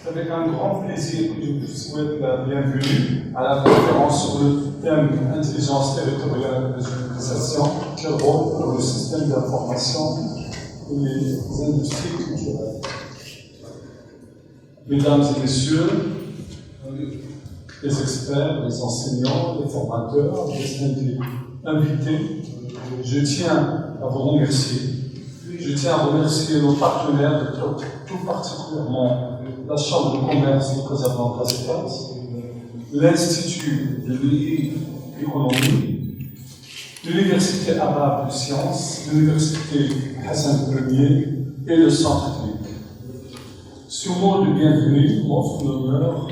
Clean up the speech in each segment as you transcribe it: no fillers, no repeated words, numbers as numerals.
C'est avec un grand plaisir que je vous souhaite la bienvenue à la conférence sur le thème intelligence territoriale et régionalisation, quel rôle pour le système d'information et les industries culturelles. Mesdames et messieurs, les experts, les enseignants, les formateurs, les invités, je tiens à vous remercier. Je tiens à remercier nos partenaires, tout particulièrement la Chambre de commerce de Casablanca-Espace, l'Institut de l'économie, l'Université arabe de sciences, l'Université Hassan Ier et le Centre clinique. Ce mot de bienvenue m'offre l'honneur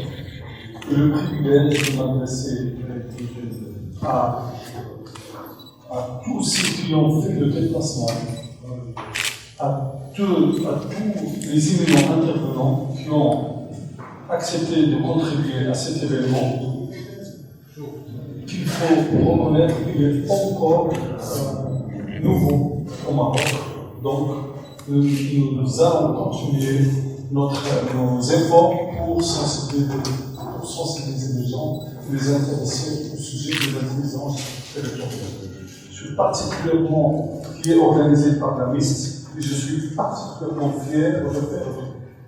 et le privilège de m'adresser à tous ceux qui ont fait le déplacement, à tous les éminents intervenants qui ont accepté de contribuer à cet événement qu'il faut reconnaître qu'il est encore nouveau au Maroc. Donc, nous allons continuer nos efforts pour sensibiliser les gens, les intéresser au sujet de l'intelligence territoriale. Je suis particulièrement qui est organisé par la MIST. Et je suis particulièrement fier de faire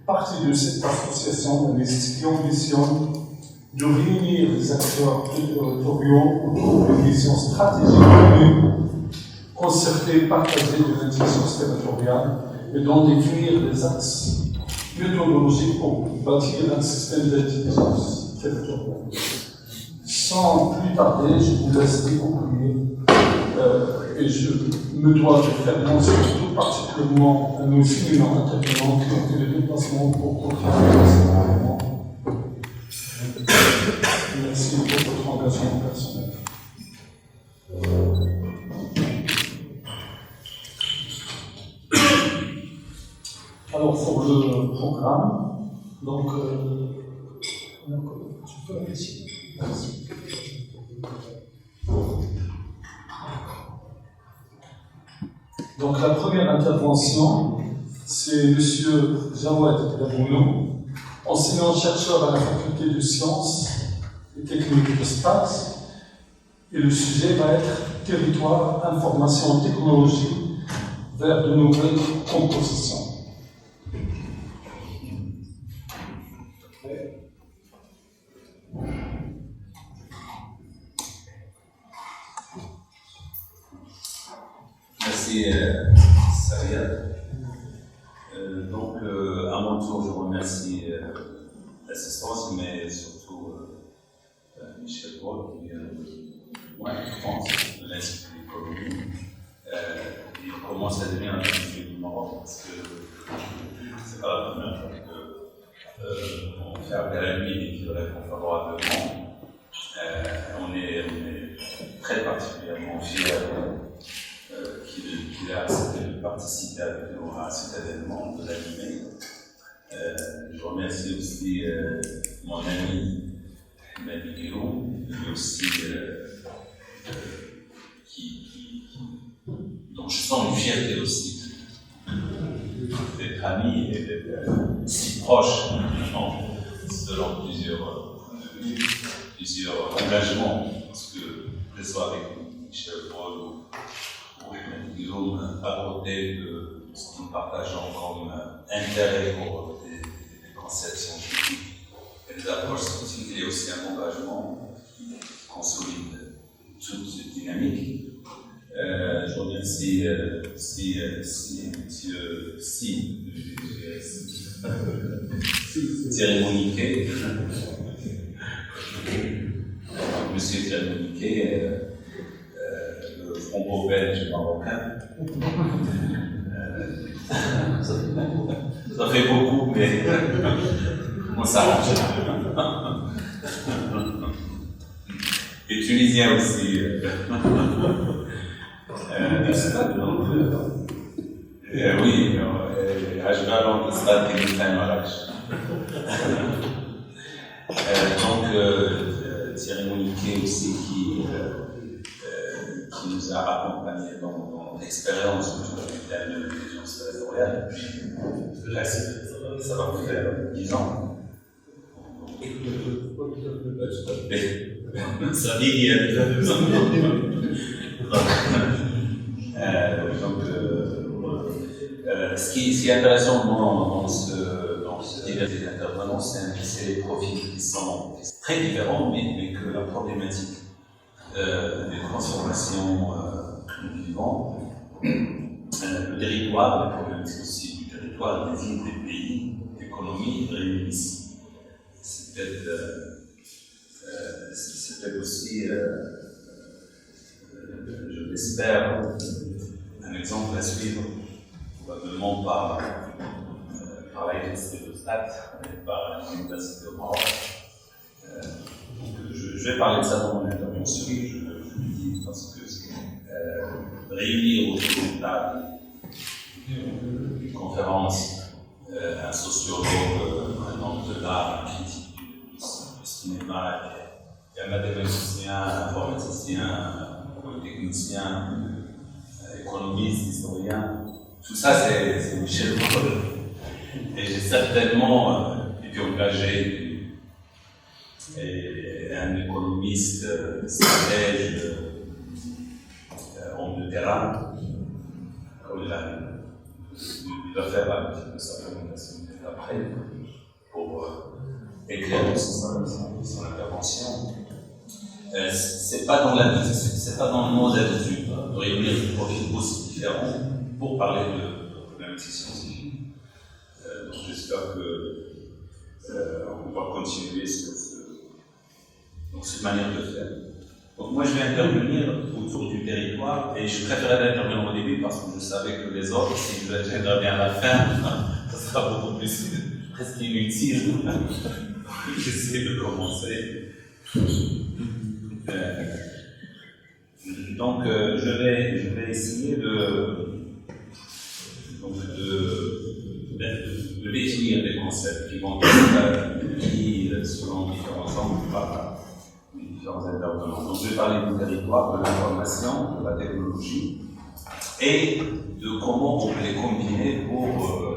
partie de cette association qui ambitionne de réunir les acteurs territoriaux autour d'une vision stratégique commune, concertée, partagée de l'intelligence territoriale et d'en définir des axes méthodologiques pour bâtir un système d'intelligence territoriale. Sans plus tarder, je vous laisse découvrir et je me dois de faire mention tout particulièrement à nos éminents intervenants qui ont fait le déplacement pour contribuer à cet événement. Merci pour votre engagement personnel. Alors, pour le programme, donc, tu peux apprécier. Merci. Donc la première intervention, c'est M. Jawad Dabounou, enseignant-chercheur à la faculté de sciences et techniques de Sfax. Et le sujet va être territoire, information, technologie vers de nouvelles compositions. Merci Saria. Donc à mon tour, je remercie l'assistance, mais surtout Michel Paul qui vient de France, de l'Institut d'économie. Il commence à devenir un institut du Maroc parce que c'est pas la première fois qu'on fait appel à lui et qu'il répond favorablement. On est très particulièrement fiers qu'il a accepté de participer avec nous à cet événement, de l'animer. Je remercie aussi mon ami Madi Guillaume, mais aussi dont je sens une fierté aussi d'être ami et d'être si proche selon plusieurs engagements, parce que que ce soit avec Michel Paul ou Guillaume, à côté de ce que nous partageons comme intérêt pour des concepts scientifiques et des approches scientifiques, il y a aussi un engagement qui consolide toute cette dynamique. Je remercie Thierry Moniquet, Monsieur Thierry Moniquet, le franco-belge marocain. Ça fait beaucoup, mais on s'arrange. Et tunisien aussi. Oui, Ajmal dans le stade qui nous fait Marrakech. Donc, Thierry Moniquet aussi qui nous a accompagnés dans l'expérience du thème de l'intelligence territoriale. Là, ça va faire 10 ans. Ça dit qu'il y a déjà 2 ans. Ce qui est intéressant dans ce diversité d'intervenants, c'est les profils qui sont très différents, mais que la problématique des transformations que nous vivons, le territoire, la problématique aussi du territoire, des villes, des pays, d'économie réunissent. C'est peut-être aussi, je l'espère, un exemple à suivre, probablement par la Université de Stade et par l'Université de Maroc. Je vais parler de ça dans mon intervention, je le dis parce que réunir autour d'une table, une conférence, un sociologue, un homme de l'art, un critique du cinéma, un mathématicien, un informaticien, un polytechnicien, économiste, historien, tout ça c'est Michel Paul. Et j'ai certainement été engagé et un économiste, stratège, homme de terrain, comme il va faire un petit peu sa présentation après pour éclairer son intervention. C'est pas dans nos habitudes de réunir des profils aussi différents pour parler de problématiques scientifiques. Donc j'espère qu'on va continuer sur cette manière de faire. Donc moi je vais intervenir autour du territoire et je préférais intervenir au début parce que je savais que les autres, si j'interviens à la fin, ça sera beaucoup plus presque inutile. J'essaie de commencer. Donc je vais essayer de définir des concepts qui vont être selon différents angles par les différents intervenants. Donc je vais parler du territoire, de l'information, de la technologie et de comment on peut les combiner pour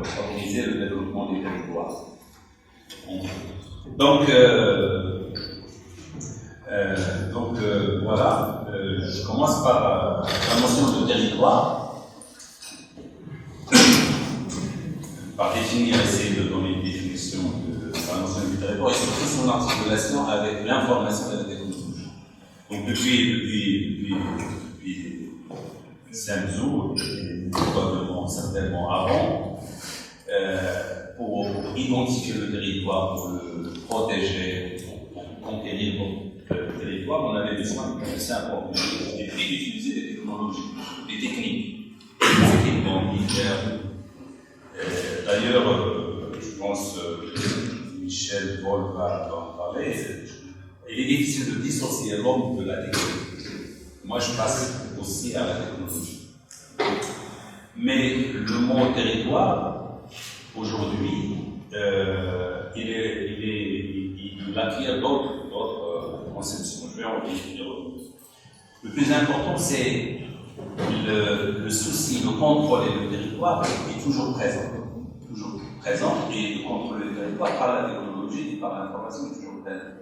favoriser le développement des territoires. Donc voilà, je commence par la notion de territoire. Par définir, essayer de donner une définition de la notion du territoire et surtout son articulation avec l'information et la technologie. Donc depuis Sun et probablement certainement avant, pour identifier le territoire, pour le protéger, pour conquérir le territoire, on avait besoin de simple et puis d'utiliser des technologies, des techniques militaires. D'ailleurs, je pense que Michel Paul va en parler. Il est difficile de dissocier l'homme de la technologie. Moi, je passe aussi à la technologie. Mais le mot territoire, aujourd'hui, il acquiert d'autres conceptions. Je vais en définir. Le plus important, c'est le souci de contrôler le territoire est toujours présent. Et de contrôler le territoire par la technologie et par l'information est toujours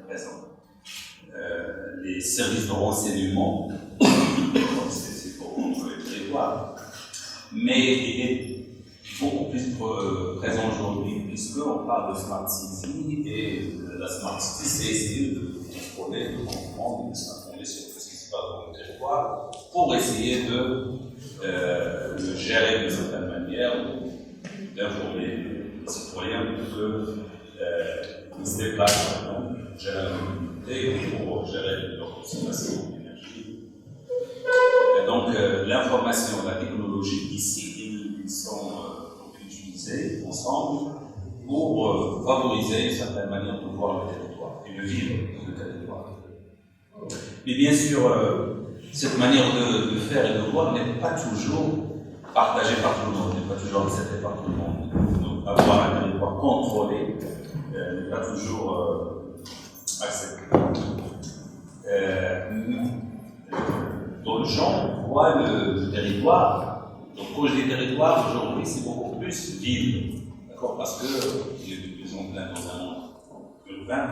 présent. Les services de renseignement, c'est pour contrôler le territoire, mais il est beaucoup plus présent aujourd'hui puisqu'on parle de Smart City et la Smart City, c'est essayer de contrôler, de comprendre, de s'informer sur ce qui se passe dans le territoire pour essayer de le gérer d'une certaine manière, d'informer les citoyens pour qu'ils se déplacent, gérer la mobilité pour gérer leur consommation d'énergie. Et donc l'information et la technologie ici, ils sont utilisés ensemble pour favoriser une certaine manière de voir le territoire et de vivre le territoire. Mais bien sûr, cette manière de faire et de voir n'est pas toujours partagée par tout le monde, n'est pas toujours acceptée par tout le monde. Donc, avoir un territoire contrôlé n'est pas toujours accepté. Dans le genre, on voit le territoire. Donc, quand je dis territoire, aujourd'hui, c'est beaucoup plus ville. D'accord ? Parce qu'il est de plus en plus dans un monde urbain.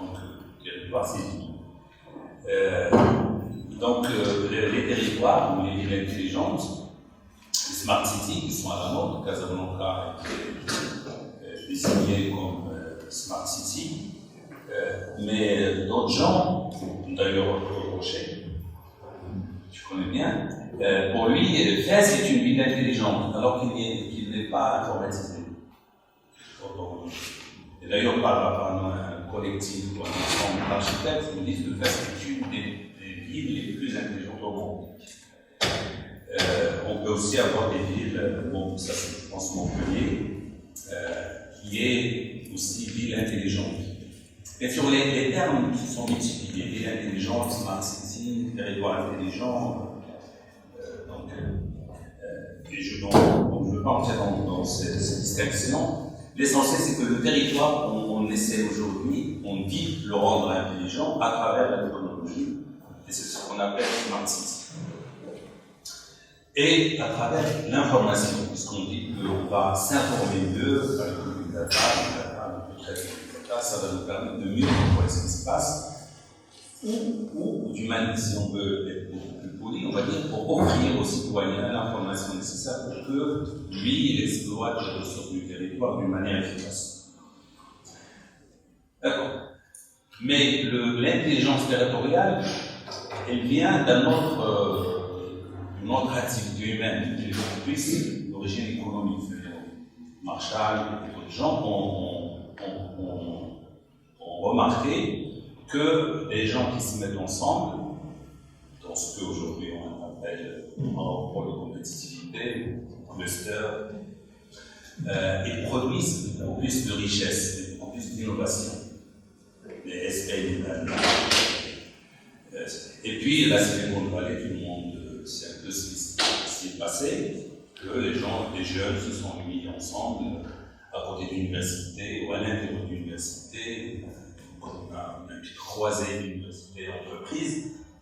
Donc, territoire, c'est tout. Donc, les territoires ou les villes intelligentes, les smart cities qui sont à la mode, Casablanca a été désigné comme smart city, mais d'autres gens, d'ailleurs Rocher, je connais bien, pour lui, Fès est une ville intelligente, alors qu'il n'est pas informatisé. Et d'ailleurs, par un collectif ou un ensemble d'architectes, ils disent que Fès est une des villes les plus intelligentes au monde. On peut aussi avoir des villes, bon, ça c'est, je pense, Montpellier, qui est aussi ville intelligente. Et sur les termes qui sont multipliés, ville intelligente, smart city, territoire intelligent, je ne veux pas entrer dans ces distinctions. L'essentiel, c'est que le territoire, on essaie aujourd'hui, on dit le rendre intelligent à travers la technologie, et c'est ce qu'on appelle smart city. Et à travers l'information, puisqu'on dit qu'on va s'informer mieux avec le big data, ça va nous permettre de mieux comprendre ce qui se passe, ou du moins, si on veut être beaucoup plus poli, on va dire pour offrir aux citoyens l'information nécessaire pour que lui, il exploite les ressources du territoire d'une manière efficace. D'accord. Mais l'intelligence territoriale, elle vient d'une autre activité humaine, qui est beaucoup plus d'origine économique. Marshall et d'autres gens ont remarqué que les gens qui se mettent ensemble, dans ce qu'aujourd'hui on appelle un pôle de compétitivité, cluster, ils produisent beaucoup plus de richesse, beaucoup plus d'innovation. Les SPI, et puis la Silicon Valley, tout le monde sait un peu ce qui s'est passé, que les jeunes se sont mis ensemble à côté de l'université ou à l'intérieur de l'université. On a une petite croisée d'université et d'entreprise,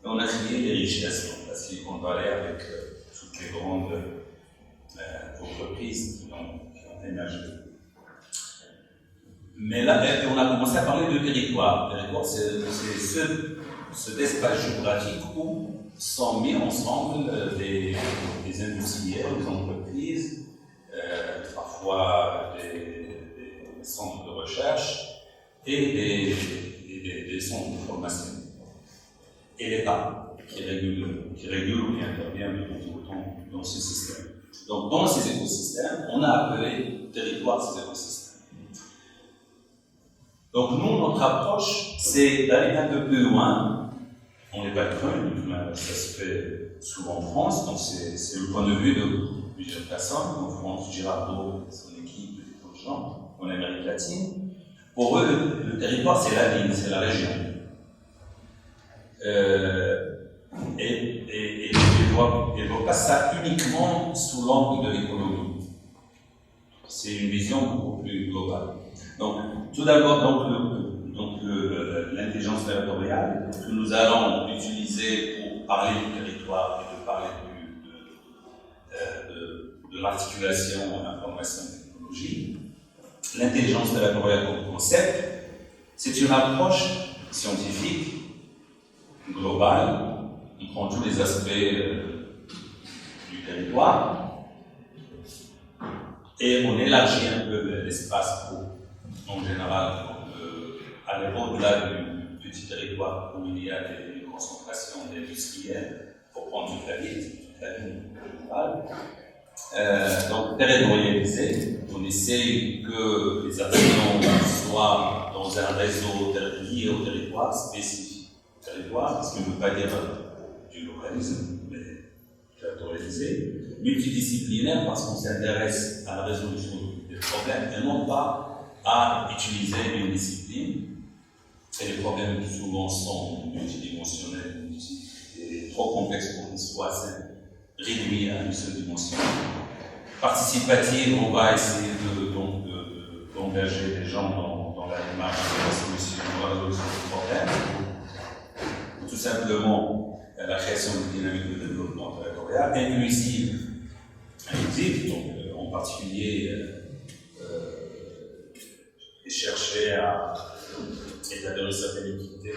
et on a créé des richesses dans la Silicon Valley avec toutes les grandes entreprises qui ont émergé. Mais là, on a commencé à parler de territoire. Le territoire, c'est cet espace géographique où sont mis ensemble des industriels, des entreprises, parfois des centres de recherche et des centres de formation. Et l'État qui régule ou qui intervient dans ce système. Donc, dans ces écosystèmes, on a appelé territoire ces écosystèmes. Donc, nous, notre approche, c'est d'aller un peu plus loin. On n'est pas creux, ça se fait souvent en France, donc c'est le point de vue de plusieurs personnes. En France, Girardot et son équipe, et d'autres gens, en Amérique latine. Pour eux, le territoire, c'est la ville, c'est la région. Et ils ne voient pas ça uniquement sous l'angle de l'économie. C'est une vision beaucoup plus globale. Donc, tout d'abord, l'intelligence territoriale que nous allons utiliser pour parler du territoire et de parler de l'articulation information et technologie. L'intelligence territoriale comme concept, c'est une approche scientifique globale. On prend tous les aspects du territoire et on élargit un peu l'espace pour, en général, aller au-delà du petit territoire où il y a des concentrations d'industriels pour prendre toute la ville globale. Donc, territorialisé, on essaye que les actions soient dans un réseau lié au territoire, spécifique au territoire, ce qui ne veut pas dire du localisme, mais territorialisé. Multidisciplinaire, parce qu'on s'intéresse à la résolution des problèmes et non pas à utiliser une discipline. Et les problèmes souvent sont multidimensionnels et trop complexes pour qu'ils soient réduits à une seule dimension. Participative, on va essayer d'engager des gens dans la démarche de la solution du problème. Tout simplement, la création d'une dynamique de développement territorial inclusive, donc en particulier chercher à établir une certaine équité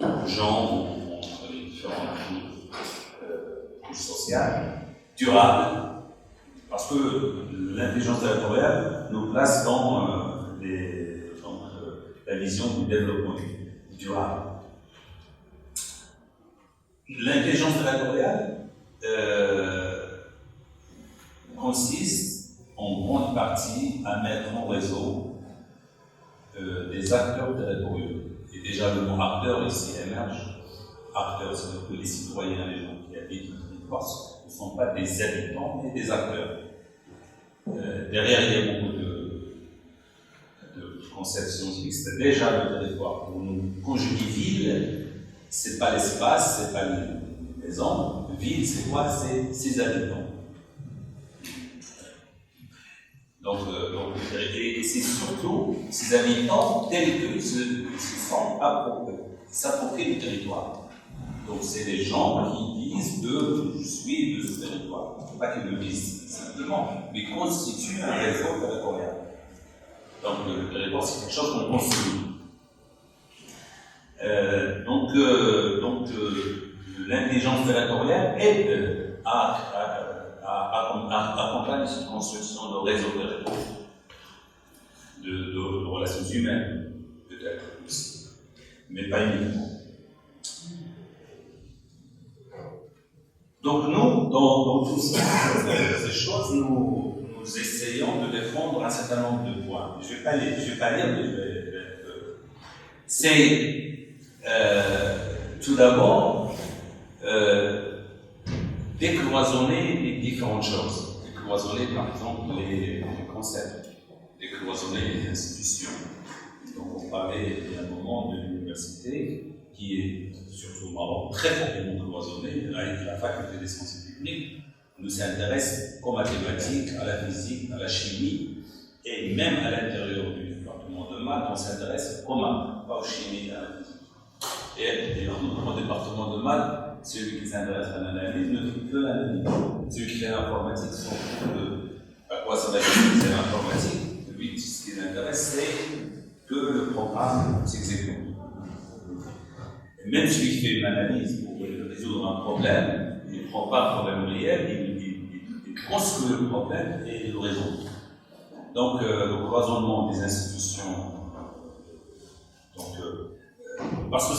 aux gens entre les différentes couches sociales, durable, parce que l'intelligence territoriale nous place dans la vision du développement durable. L'intelligence territoriale consiste en grande partie à mettre en réseau des acteurs territoriaux. Et déjà le mot acteur ici émerge. Acteurs, c'est-à-dire que les citoyens, les gens qui habitent le territoire, ne sont pas des habitants, mais des acteurs. Derrière, il y a beaucoup de concepts scientifiques. C'est déjà le territoire. Pour nous, quand je dis ville, c'est pas l'espace, c'est pas les maisons. Ville, c'est quoi? C'est ses habitants. Donc, et c'est surtout ces habitants tels qu'ils se sont s'approprient du territoire. Donc, c'est les gens qui disent que je suis de ce territoire. Pas qu'ils le disent simplement, mais constituent un réseau territorial. Donc, le territoire, c'est quelque chose qu'on construit. L'intelligence territoriale aide à accompagner cette construction de réseau territorial, de relations humaines, peut-être aussi, mais pas uniquement. Donc nous, dans toutes ces choses, nous essayons de défendre un certain nombre de points. Je ne vais pas lire, mais c'est tout d'abord décloisonner les différentes choses. Décloisonner par exemple les concepts, décloisonner les institutions. Donc on parlait il y a un moment de l'université qui est surtout au Maroc très fortement cloisonnée avec la faculté des sciences techniques. On s'intéresse aux mathématiques, à la physique, à la chimie et même à l'intérieur du département de maths, on s'intéresse aux maths, pas aux chimies et à la physique. Et dans notre département de maths, celui qui s'intéresse à l'analyse ne fait que l'analyse. Celui qui fait l'informatique, à quoi ça va utiliser l'informatique, lui, ce qui l'intéresse, c'est que le programme s'exécute. Et même celui qui fait une analyse pour résoudre un problème, il ne prend pas un problème réel, il construit le problème et il le résout. Donc, le cloisonnement des institutions, parce que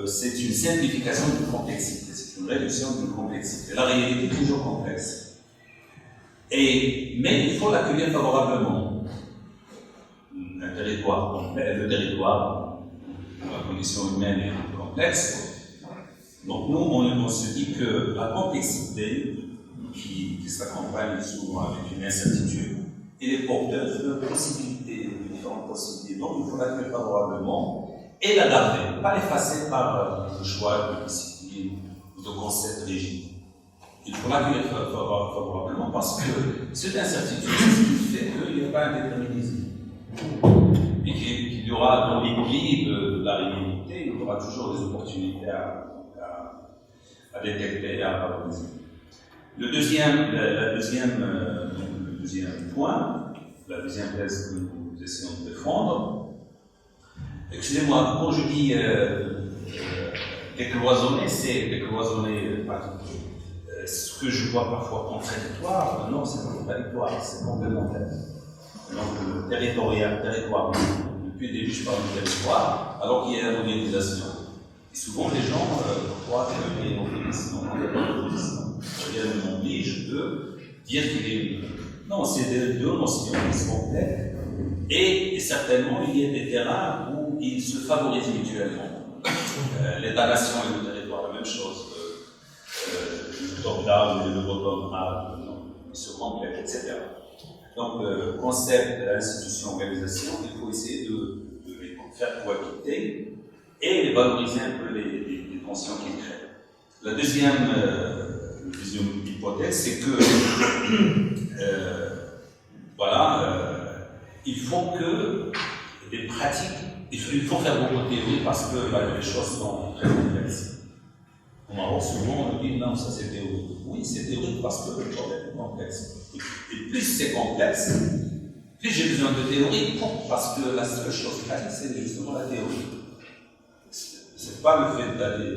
c'est une simplification d'une complexité, c'est une réduction d'une complexité. La réalité est toujours complexe. Mais il faut l'accueillir favorablement. Un territoire, le territoire, la condition humaine est complexe. Donc nous, on se dit que la complexité qui s'accompagne souvent avec une incertitude, elle est porteuse de possibilités, de différentes possibilités. Donc il faut l'accueillir favorablement et la garder, pas l'effacer par le choix de discipline ou de concepts rigides. Il faut l'accueillir favorablement parce que cette incertitude, c'est ce qui fait qu'il n'y a pas un déterminisme. Et qu'il y aura dans l'équilibre de la réalité, il y aura toujours des opportunités à détecter et à valoriser. Le deuxième point, la deuxième thèse que nous essayons de défendre, excusez-moi, quand je dis décloisonner, c'est décloisonner ce que je vois parfois contradictoire. Non, c'est pas contradictoire, c'est complémentaire. Donc, territoire. Depuis le début, je parle de territoire, alors qu'il y a l'organisation. Et souvent, les gens croient qu'il y a une organisation. Il n'y a pas d'organisation. Rien ne m'oblige de dire qu'il y a une. Non, c'est deux notions qui sont complètes. Et certainement, il y a des terrains où ils se favorisent mutuellement. L'État-nation et le territoire, la même chose. Le top-down et le bottom-up, ils se complètent, etc. Donc, le concept de l'institution, organisation, il faut essayer de les faire cohabiter et valoriser un peu les tensions qu'ils créent. La deuxième hypothèse, c'est que il faut que des pratiques, il faut faire beaucoup de théorie parce que les choses sont très complexes. Au Maroc, souvent, on dit non, ça c'est théorique. Oui, c'est théorique parce que le problème est complexe. Et plus c'est complexe, Puis j'ai besoin de théorie parce que la seule chose pratique, c'est justement la théorie. C'est pas le fait d'aller.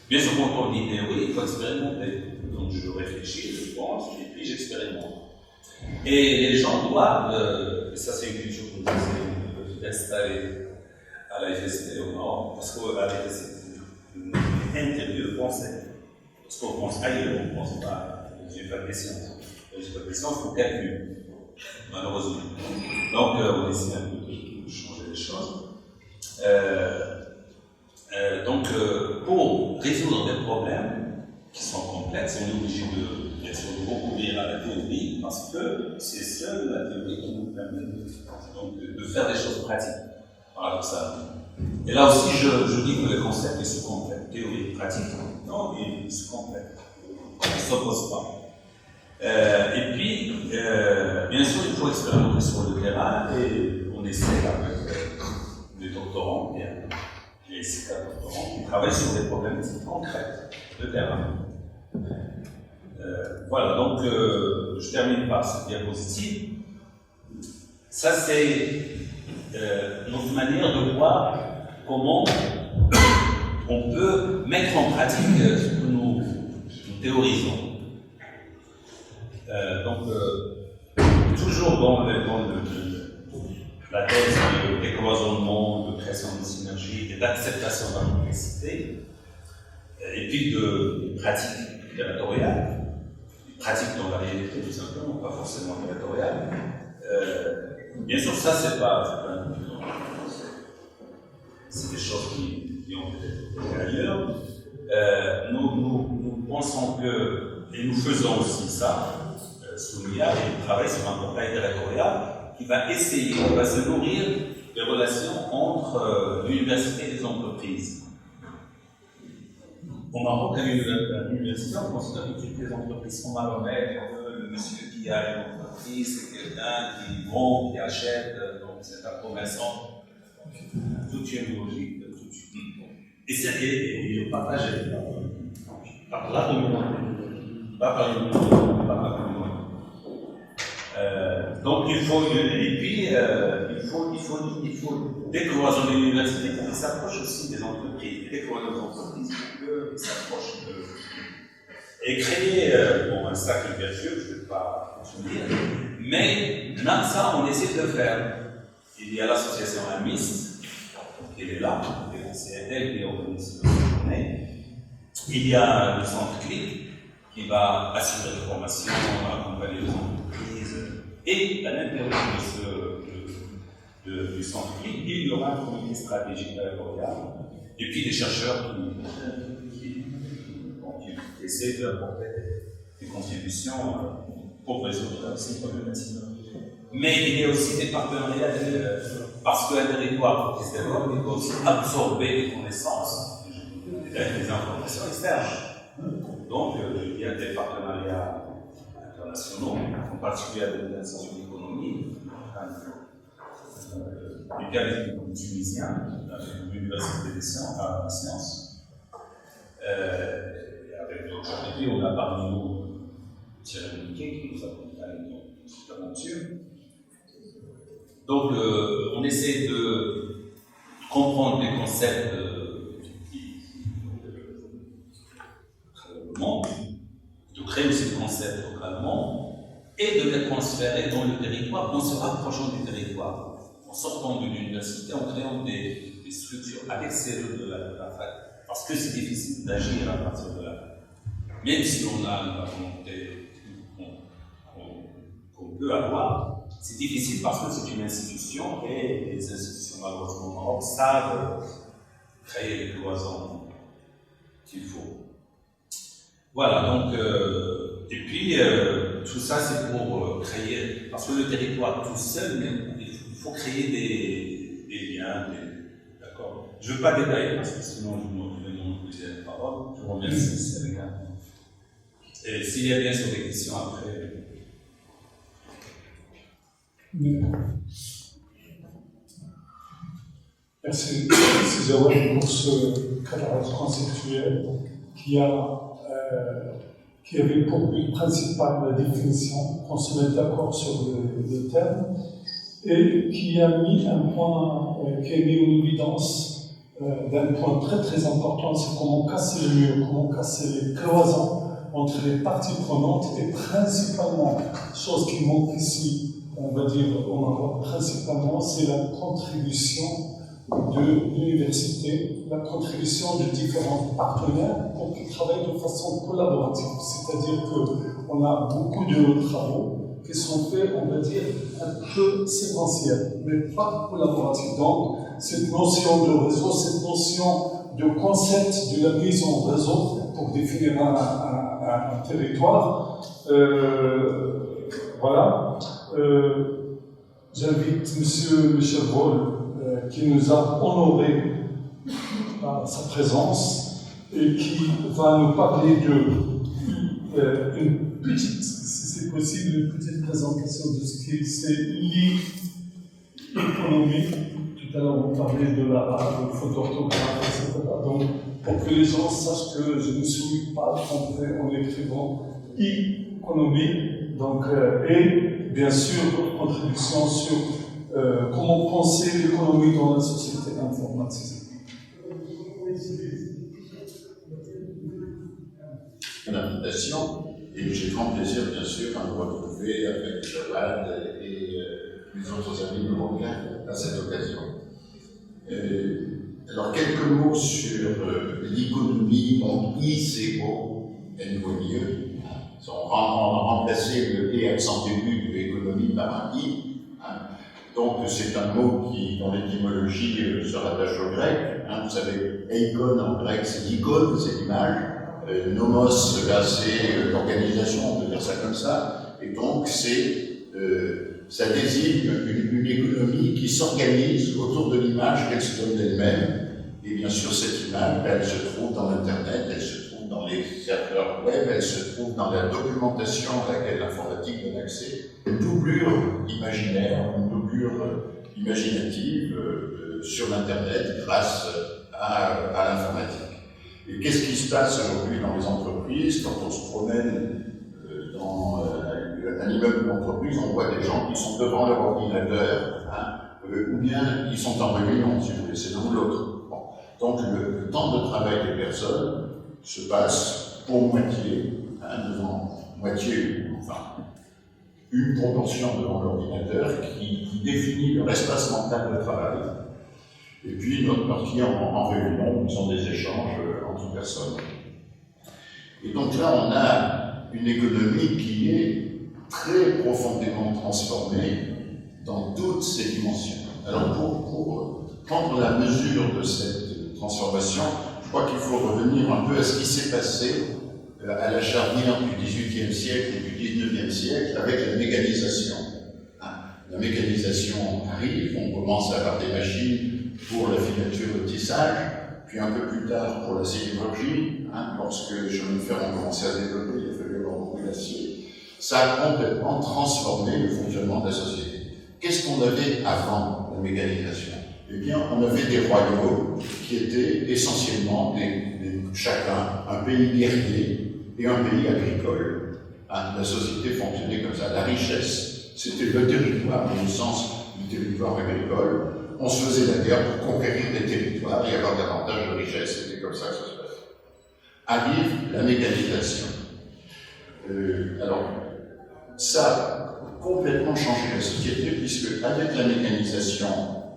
Bien sûr, quand on dit théorie, il faut expérimenter. Donc je réfléchis, je pense, et puis j'expérimente. Et les gens doivent, et ça c'est une culture que vous essaie d'installer à la FST au Nord, parce qu'à la FST, c'est interdit de penser. Parce qu'on pense ailleurs, on ne pense pas, j'ai pas de science. J'ai pas de science, il faut calculer, malheureusement. Donc on essaie un peu de changer les choses. Donc pour résoudre des problèmes qui sont complexes, on est obligé bien sûr, de recourir à la théorie, parce que c'est seule la théorie qui nous permet de faire des choses pratiques, paradoxalement. Et là aussi, je dis que le concept se complète. Théorie et pratique, non, il se complète. Il ne s'oppose pas. Et puis, bien sûr, il faut expérimenter sur le terrain, et on essaie avec des doctorants, les doctorants qui travaillent sur des problématiques concrètes de terrain. Voilà, donc je termine par cette diapositive. Ça, c'est notre manière de voir comment on peut mettre en pratique ce que nous théorisons. Toujours dans la thèse de décloisonnement, de création de synergie et d'acceptation de la complexité, et puis de pratiques territoriales, pratiques dans la réalité tout simplement, pas forcément territoriales. Bien sûr, ça c'est pas c'est des choses qui ont été ailleurs. Nous pensons que, et nous faisons aussi ça, Soumia, et travaille sur un portail territorial qui va essayer, qui va se nourrir des relations entre l'université et les entreprises. Au Maroc, à l'université, on considère que toutes les entreprises sont malhonnêtes, le monsieur qui a une entreprise, c'est quelqu'un qui vend, qui achète, donc c'est un commerçant. Toute une logique. Et il est partagé par la communauté, pas par une communauté, pas par la communauté. Donc il faut, et puis il faut décloisonner l'université pour qu'il s'approche aussi des entreprises. Et décloisonner les entreprises pour qu'ils s'approchent de. Et créer un cercle vertueux, je ne vais pas continuer, mais ça on essaie de le faire. Il y a l'association AMIST, elle est là, c'est elle qui organise le journée. Il y a le centre CLIC qui va assurer des formations, accompagner les entreprises. Et à l'intérieur du centre CLIC, il y aura un comité stratégique territorial. Et puis des chercheurs qui essaient d'apporter des contributions pour résoudre ces problématiques. Mais il y a aussi des partenariats, parce qu'un territoire qui se développe, il doit aussi absorber des connaissances, des informations externes. Donc, il y a des partenariats internationaux, en particulier avec les instituts d'économie, du cas tunisien, l'Université des sciences, avec d'autres. Et puis, on a parmi nous Thierry Niquet qui nous accompagne dans cette aventure. Donc, on essaie de comprendre les concepts localement, de créer aussi des concepts localement et de les transférer dans le territoire en se rapprochant du territoire, en sortant de l'université, en créant des structures à l'extérieur de la fac. Parce que c'est difficile d'agir à partir de la fac. Même si on a la volonté qu'on peut avoir, c'est difficile parce que c'est une institution et les institutions malheureusement au Maroc savent créer les cloisons qu'il faut. Voilà, donc, et puis tout ça c'est pour créer, parce que le territoire tout seul, il faut créer des liens, d'accord. Je ne veux pas détailler parce que sinon je vais monopoliser la parole. Je vous remercie, c'est le cas. Et s'il y a bien sûr des questions après. Merci Zawad pour ce cadre conceptuel qui qui avait pour but principal la définition, qu'on se mette d'accord sur les termes, et qui a mis un point, qui a mis une évidence d'un point très très important, c'est comment casser le mur, comment casser les cloisons entre les parties prenantes, et principalement, chose qui manque ici, on va dire au Maroc, principalement, c'est la contribution de l'université, la contribution de différents partenaires pour qu'ils travaillent de façon collaborative. C'est-à-dire qu'on a beaucoup de travaux qui sont faits, on va dire, un peu séquentiels, mais pas collaboratifs. Donc, cette notion de réseau, cette notion de concept de la mise en réseau pour définir un territoire, voilà. J'invite M. Michel Roll, qui nous a honorés par sa présence et qui va nous parler une petite, si c'est possible, une petite présentation de ce qui c'est l'économie. Tout à l'heure, on parlait de l'arabe, de faute d'orthographe, etc. Donc, pour que les gens sachent que je ne suis pas trompé en écrivant économie. Donc, et bien sûr, notre contribution sur comment penser l'économie dans la société informatisée. L'invitation, et j'ai grand plaisir, bien sûr, à me retrouver avec Jawad et les autres amis marocains à cette occasion. Alors, quelques mots sur l'économie, donc ICO, N-O-I-E. On a remplacé le T accent aigu de l'économie par un I. Donc, c'est un mot qui, dans l'étymologie, se rattache au grec. Vous savez, eikon en grec, c'est l'icône, c'est l'image. Nomos, là, c'est l'organisation, on peut dire ça comme ça. Et donc, ça désigne une économie qui s'organise autour de l'image qu'elle se donne d'elle-même. Et bien sûr, cette image, elle se trouve dans l'Internet, elle se trouve dans les serveurs web, elle se trouve dans la documentation à laquelle l'informatique donne accès. Une doublure imaginaire, une doublure imaginative sur l'Internet grâce à l'informatique. Et qu'est-ce qui se passe aujourd'hui dans les entreprises? Quand on se promène dans un immeuble d'entreprise, on voit des gens qui sont devant leur ordinateur, ou bien ils sont en réunion, si vous voulez, c'est l'un ou l'autre. Bon. Donc le temps de travail des personnes se passe pour moitié, une proportion devant l'ordinateur qui définit leur espace mental de travail. Et puis une autre partie en réunion, qui sont des échanges entre personnes. Et donc là, on a une économie qui est très profondément transformée dans toutes ses dimensions. Alors pour prendre la mesure de cette transformation, je crois qu'il faut revenir un peu à ce qui s'est passé à la charnière du XVIIIe siècle et du XIXe siècle avec la mécanisation. La mécanisation arrive, on commence à avoir des machines pour la filature et le tissage, puis un peu plus tard pour la sidérurgie, lorsque les chemins de fer ont commencé à développer, il a fallu avoir beaucoup d'acier. Ça a complètement transformé le fonctionnement de la société. Qu'est-ce qu'on avait avant la mécanisation? Eh bien, on avait des royaumes qui étaient essentiellement chacun un pays guerrier et un pays agricole. La société fonctionnait comme ça. La richesse, c'était le territoire, au sens du territoire agricole. On se faisait la guerre pour conquérir des territoires et avoir davantage de richesse. C'était comme ça que ça se passait. Arrive la mécanisation. Alors, ça a complètement changé la société, puisque avec la mécanisation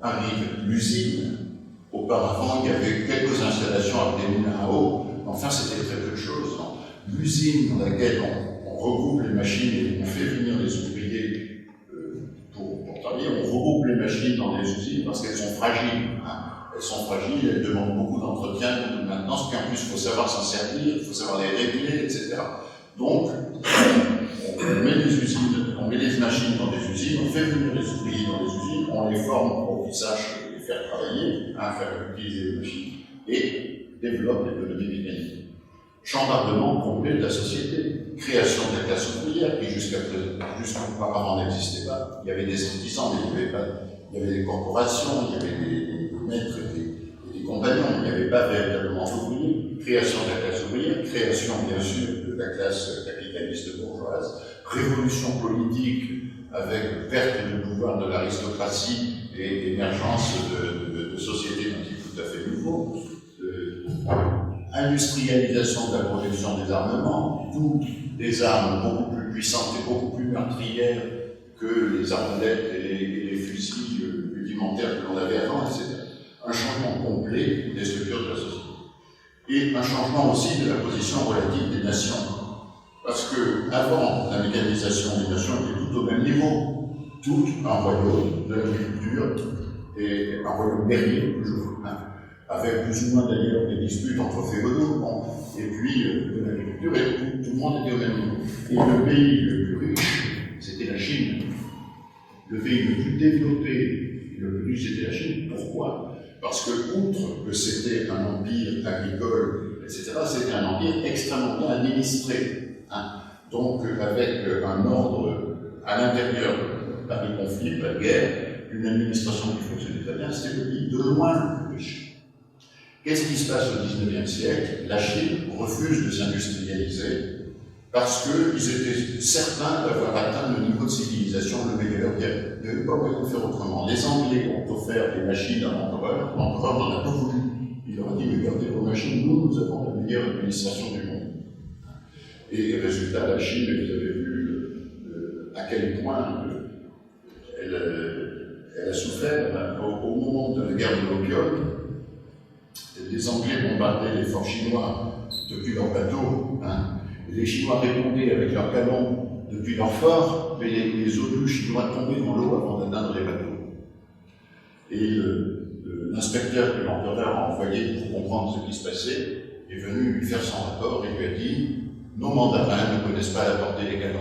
arrive l'usine. Auparavant, il y avait quelques installations avec des moulins à eau. Enfin, c'était très peu de choses. L'usine dans laquelle on regroupe les machines et on fait venir les ouvriers pour travailler, on regroupe les machines dans les usines parce qu'elles sont fragiles. Elles sont fragiles, elles demandent beaucoup d'entretien, beaucoup de maintenance, puis en plus, il faut savoir s'en servir, il faut savoir les réguler, etc. Donc, on met les usines, on met les machines dans des usines, on fait venir les ouvriers dans les usines, on les forme pour qu'ils sachent les faire travailler, faire utiliser les machines, et développe l'économie mécanique. Chambardement complet de la société, création de la classe ouvrière qui jusqu'auparavant n'existait pas. Il y avait des artisans, mais il y avait des corporations, il y avait des maîtres et des compagnons, il n'y avait pas véritablement d'ouvriers. création de la classe ouvrière, création bien sûr de la classe capitaliste bourgeoise, révolution politique avec perte de pouvoir de l'aristocratie et émergence de sociétés d'un type tout à fait nouveau, industrialisation de la production des armements, toutes des armes beaucoup plus puissantes et beaucoup plus meurtrières que les arbalètes et les fusils rudimentaires que l'on avait avant, etc. Un changement complet des structures de la société. Et un changement aussi de la position relative des nations. Parce que avant la mécanisation, les nations étaient toutes au même niveau. Tout un royaume de l'agriculture et un royaume guerrier toujours, hein, avec plus ou moins d'ailleurs des disputes entre féodaux, bon, et puis de l'agriculture, et tout le monde était au même niveau. Et le pays le plus riche, c'était la Chine. Le pays le plus développé, le plus riche, c'était la Chine. Pourquoi? Parce que, outre que c'était un empire agricole, etc., c'était un empire extrêmement bien administré. Hein. Donc, avec un ordre à l'intérieur, pas de conflit, pas de guerre, une administration qui fonctionnait très bien, c'était le pays de loin le plus riche. Qu'est-ce qui se passe au XIXe siècle? La Chine refuse de s'industrialiser parce qu'ils étaient certains d'avoir atteint le niveau de civilisation le meilleur. Il n'y avait pas moyen de faire autrement. Les Anglais ont offert des machines à l'empereur n'en a pas voulu. Il leur a dit, mais gardez vos machines, nous avons la meilleure administration du monde. Et résultat, la Chine, vous avez vu à quel point elle a souffert. Au moment de la guerre de l'opium, les Anglais bombardaient les forts chinois depuis leurs bateaux. Hein. Les Chinois répondaient avec leurs canons depuis leur fort, mais les obus chinois tombaient dans l'eau avant d'atteindre les bateaux. Et l'inspecteur que l'empereur a envoyé pour comprendre ce qui se passait est venu lui faire son rapport et lui a dit « Nos mandarins ne connaissent pas la portée des canons ».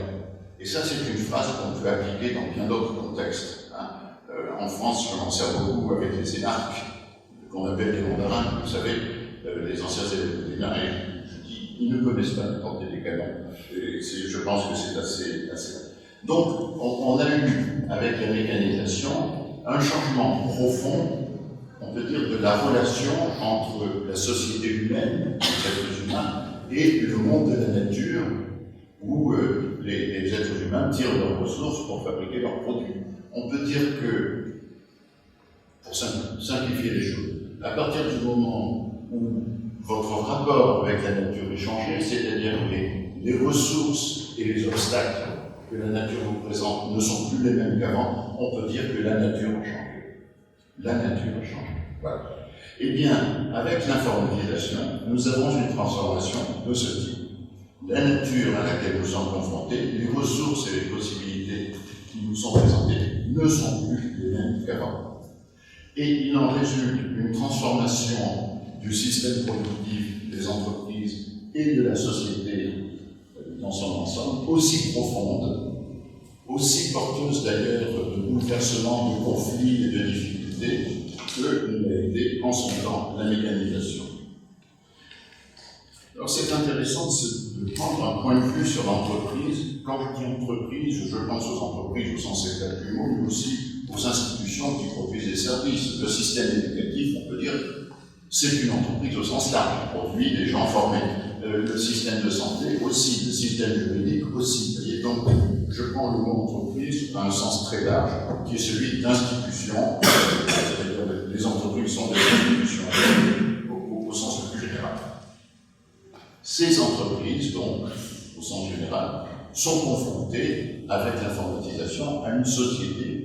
Et ça, c'est une phrase qu'on peut appliquer dans bien d'autres contextes. Hein. En France, je m'en sers beaucoup avec les énarques, qu'on appelle les mandarins, vous savez, les anciens élèves de l'ENA, je dis, ils ne connaissent pas la portée des canons. Et je pense que c'est assez. Donc, on a eu, avec la mécanisation, un changement profond, on peut dire, de la relation entre la société humaine, les êtres humains, et le monde de la nature, où les êtres humains tirent leurs ressources pour fabriquer leurs produits. On peut dire que, pour simplifier les choses, à partir du moment où votre rapport avec la nature est changé, c'est-à-dire les ressources et les obstacles que la nature vous présente ne sont plus les mêmes qu'avant, on peut dire que la nature a changé. La nature a changé. Voilà. Eh bien, avec l'informatisation, nous avons une transformation de ce type. La nature à laquelle nous sommes confrontés, les ressources et les possibilités qui nous sont présentées ne sont plus les mêmes qu'avant. Et il en résulte une transformation du système productif des entreprises et de la société dans son ensemble, aussi profonde, aussi porteuse d'ailleurs de bouleversements, de conflits et de difficultés que l'a été en son temps la mécanisation. Alors c'est intéressant de prendre un point de vue sur l'entreprise. Quand je dis entreprise, je pense aux entreprises au sens exact du mot, mais aussi aux institutions qui produisent des services. Le système éducatif, on peut dire, c'est une entreprise au sens large, qui produit des gens formés. Le système de santé aussi, le système juridique aussi. Et donc, je prends le mot entreprise à un sens très large, qui est celui d'institution. Les entreprises sont des institutions au sens le plus général. Ces entreprises, donc, au sens général, sont confrontées avec l'informatisation à une société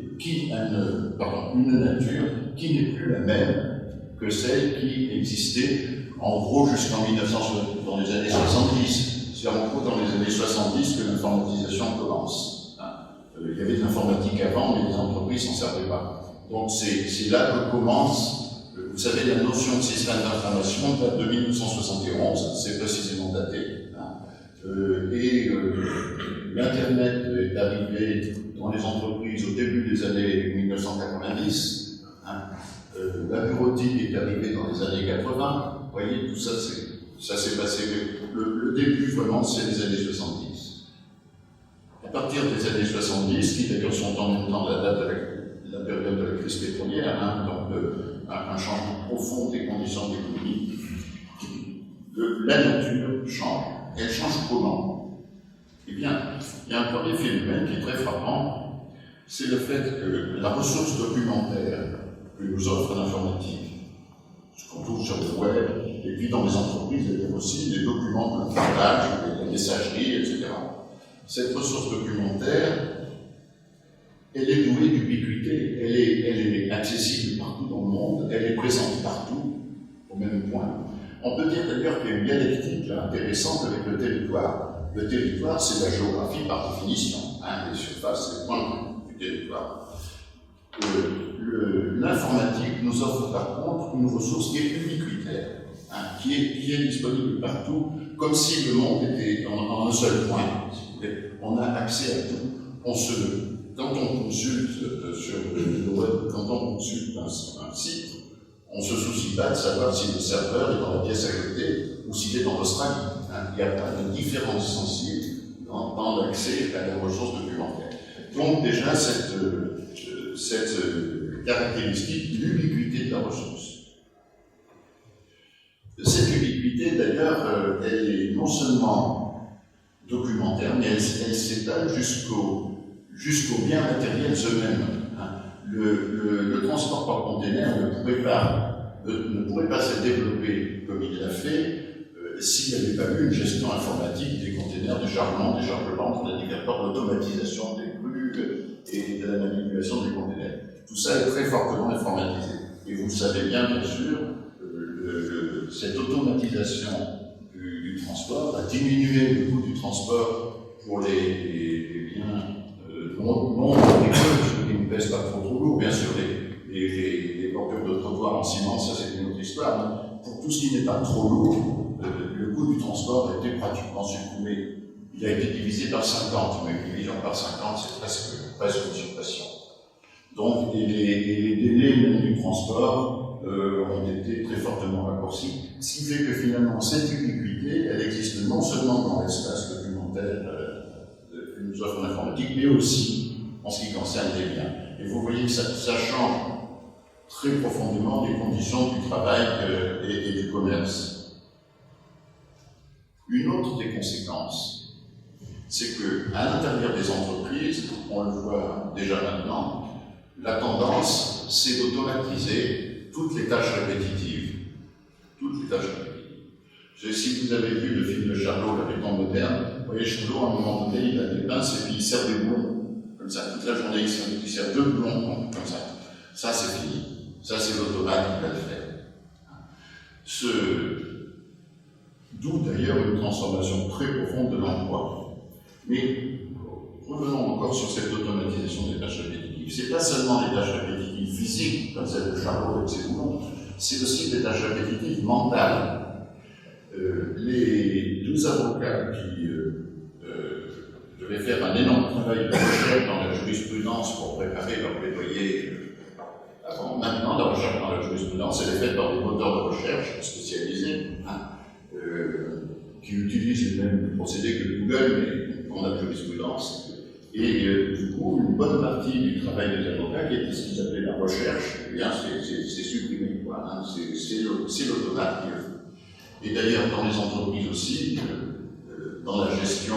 une nature qui n'est plus la même que celle qui existait en gros jusqu'en 1960, dans les années 70. C'est en gros dans les années 70 que l'informatisation commence. Il y avait de l'informatique avant, mais les entreprises s'en servaient pas. Donc c'est là que commence, vous savez, la notion de système d'information date de 1971, c'est précisément daté. L'Internet est arrivé dans les entreprises au début des années 1990. La bureautique est arrivée dans les années 80. Vous voyez, tout ça, ça s'est passé. Le début, vraiment, c'est les années 70. À partir des années 70, qui d'ailleurs sont en même temps la date avec la période de la crise pétrolière, donc un changement profond des conditions d'économie, la nature change. Elle change comment? Eh bien, il y a un premier phénomène qui est très frappant, c'est le fait que la ressource documentaire que nous offre l'informatique, ce qu'on trouve sur le web, et puis dans les entreprises, il y a aussi des documents de partage, des messageries, etc. Cette ressource documentaire, elle est douée d'ubiquité, elle est accessible partout dans le monde, elle est présente partout, au même point. On peut dire d'ailleurs qu'il y a une dialectique là, intéressante avec le territoire. Le territoire, c'est la géographie par définition, hein, les surfaces, les points du territoire. L'informatique nous offre par contre une ressource qui est ubiquitaire, hein, qui est disponible partout, comme si le monde était en un seul point, si vous voulez. On a accès à tout. Quand on consulte sur le web, quand on consulte un site, on ne se soucie pas de savoir si le serveur est dans la pièce à côté ou s'il est en Australie. Hein. Il n'y a pas de différence essentielle dans l'accès à la ressource documentaire. Donc déjà, cette caractéristique, l'ubiquité de la ressource. Cette ubiquité, d'ailleurs, elle est non seulement documentaire, mais elle s'étale jusqu'aux biens matériels eux-mêmes. Hein. Le transport par container ne pourrait pas se développer comme il l'a fait s'il n'y avait pas eu une gestion informatique des containers, des chargements, des indicateurs, l'automatisation des flux et de la manipulation des containers. Tout ça est très fortement informatisé. Et vous le savez bien sûr, cette automatisation du transport a diminué le coût du transport pour les biens non agricoles, qui ne pèsent pas trop lourd. Bien sûr, les bordures de trottoirs en ciment, ça c'est une autre histoire. Mais pour tout ce qui n'est pas trop lourd, le coût du transport a été pratiquement supprimé. Il a été divisé par 50, mais une division par 50, c'est presque une suppression. Donc, et les délais même du transport ont été très fortement raccourcis. Ce qui fait que finalement, cette ubiquité, elle existe non seulement dans l'espace documentaire que nous offre l'informatique, mais aussi en ce qui concerne les biens. Et vous voyez que ça change très profondément les conditions du travail et du commerce. Une autre des conséquences, c'est qu'à l'intérieur des entreprises, on le voit déjà maintenant, la tendance, c'est d'automatiser toutes les tâches répétitives. Toutes les tâches répétitives. Si vous avez vu le film de Charlot, La Béton moderne, vous voyez, Charlot, à un moment donné, il a des pinces et puis il sert des blonds, comme ça. Toute la journée, il sert 2 blonds, comme ça. Ça, c'est fini. Ça, c'est l'automate qui va le faire. D'où d'ailleurs une transformation très profonde de l'emploi. Mais revenons encore sur cette automatisation des tâches répétitives. Ce n'est pas seulement des tâches répétitives physiques, comme celle de Charlot avec ses boulons, c'est aussi des tâches répétitives mentales. Les 12 avocats qui devaient faire un énorme travail de recherche dans la jurisprudence pour préparer leur plaidoyer maintenant, la recherche dans la jurisprudence, elle est faite par des moteurs de recherche spécialisés, qui utilisent les mêmes procédés que Google, mais pour la jurisprudence. Et du coup, une bonne partie du travail des avocats, qui était ce qu'ils appelaient la recherche, eh bien, c'est supprimé, quoi, hein, c'est l'automate qui le fait. Et d'ailleurs, dans les entreprises aussi, dans la gestion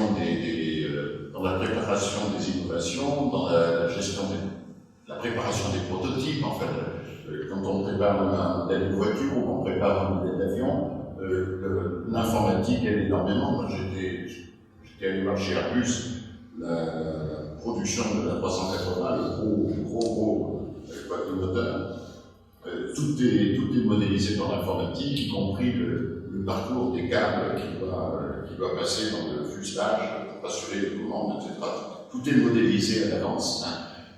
dans la préparation des innovations, dans la gestion la préparation des prototypes, en fait, quand on prépare un modèle de voiture ou qu'on prépare un modèle d'avion, l'informatique aide énormément. Moi, j'étais allé voir chez Airbus la production de la 380, le gros moteur. Tout est modélisé par l'informatique, y compris le parcours des câbles qui doit passer dans le fuselage pour assurer les commandes, etc. Tout est modélisé à l'avance, hein,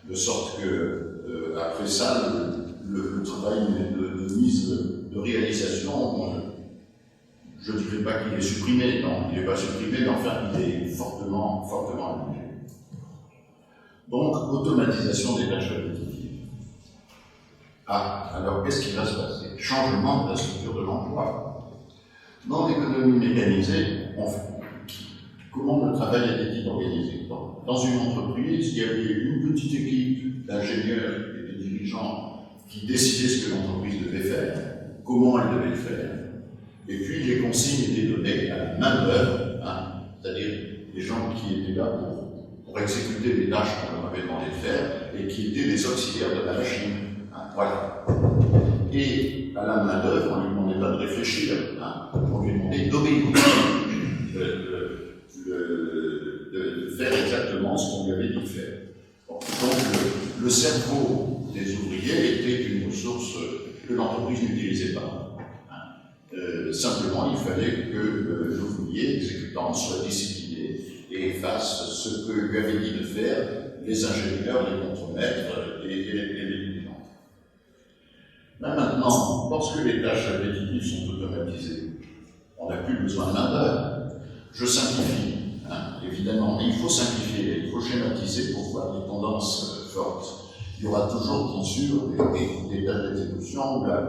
de sorte que après ça, le travail de mise de réalisation, je ne dirais pas qu'il est supprimé, non, il n'est pas supprimé, mais enfin, il est fortement allongé. Donc, automatisation des tâches répétitives. Alors qu'est-ce qui va se passer? Changement de la structure de l'emploi. Dans l'économie mécanisée, comment le travail a été organisé? Dans une entreprise, il y avait une petite équipe d'ingénieurs et de dirigeants qui décidaient ce que l'entreprise devait faire, comment elle devait le faire. Et puis les consignes étaient données à la main-d'œuvre, c'est-à-dire les gens qui étaient là pour exécuter les tâches qu'on leur avait demandé de faire et qui étaient les auxiliaires de la machine. Voilà. Et à la main-d'œuvre, on ne lui demandait pas de réfléchir, on lui demandait d'obéir, de faire exactement ce qu'on lui avait dit de faire. Bon, donc le cerveau des ouvriers était une ressource que l'entreprise n'utilisait pas. Simplement, il fallait que l'ouvrier exécutant soit discipliné et fasse ce que lui avaient dit de faire les ingénieurs, les contremaîtres et les dirigeants. Là maintenant, lorsque les tâches répétitives sont automatisées, on n'a plus besoin de main-d'œuvre. Je simplifie, évidemment, mais il faut simplifier, il faut schématiser pour voir les tendances fortes. Il y aura toujours, bien sûr, des tâches d'exécution où la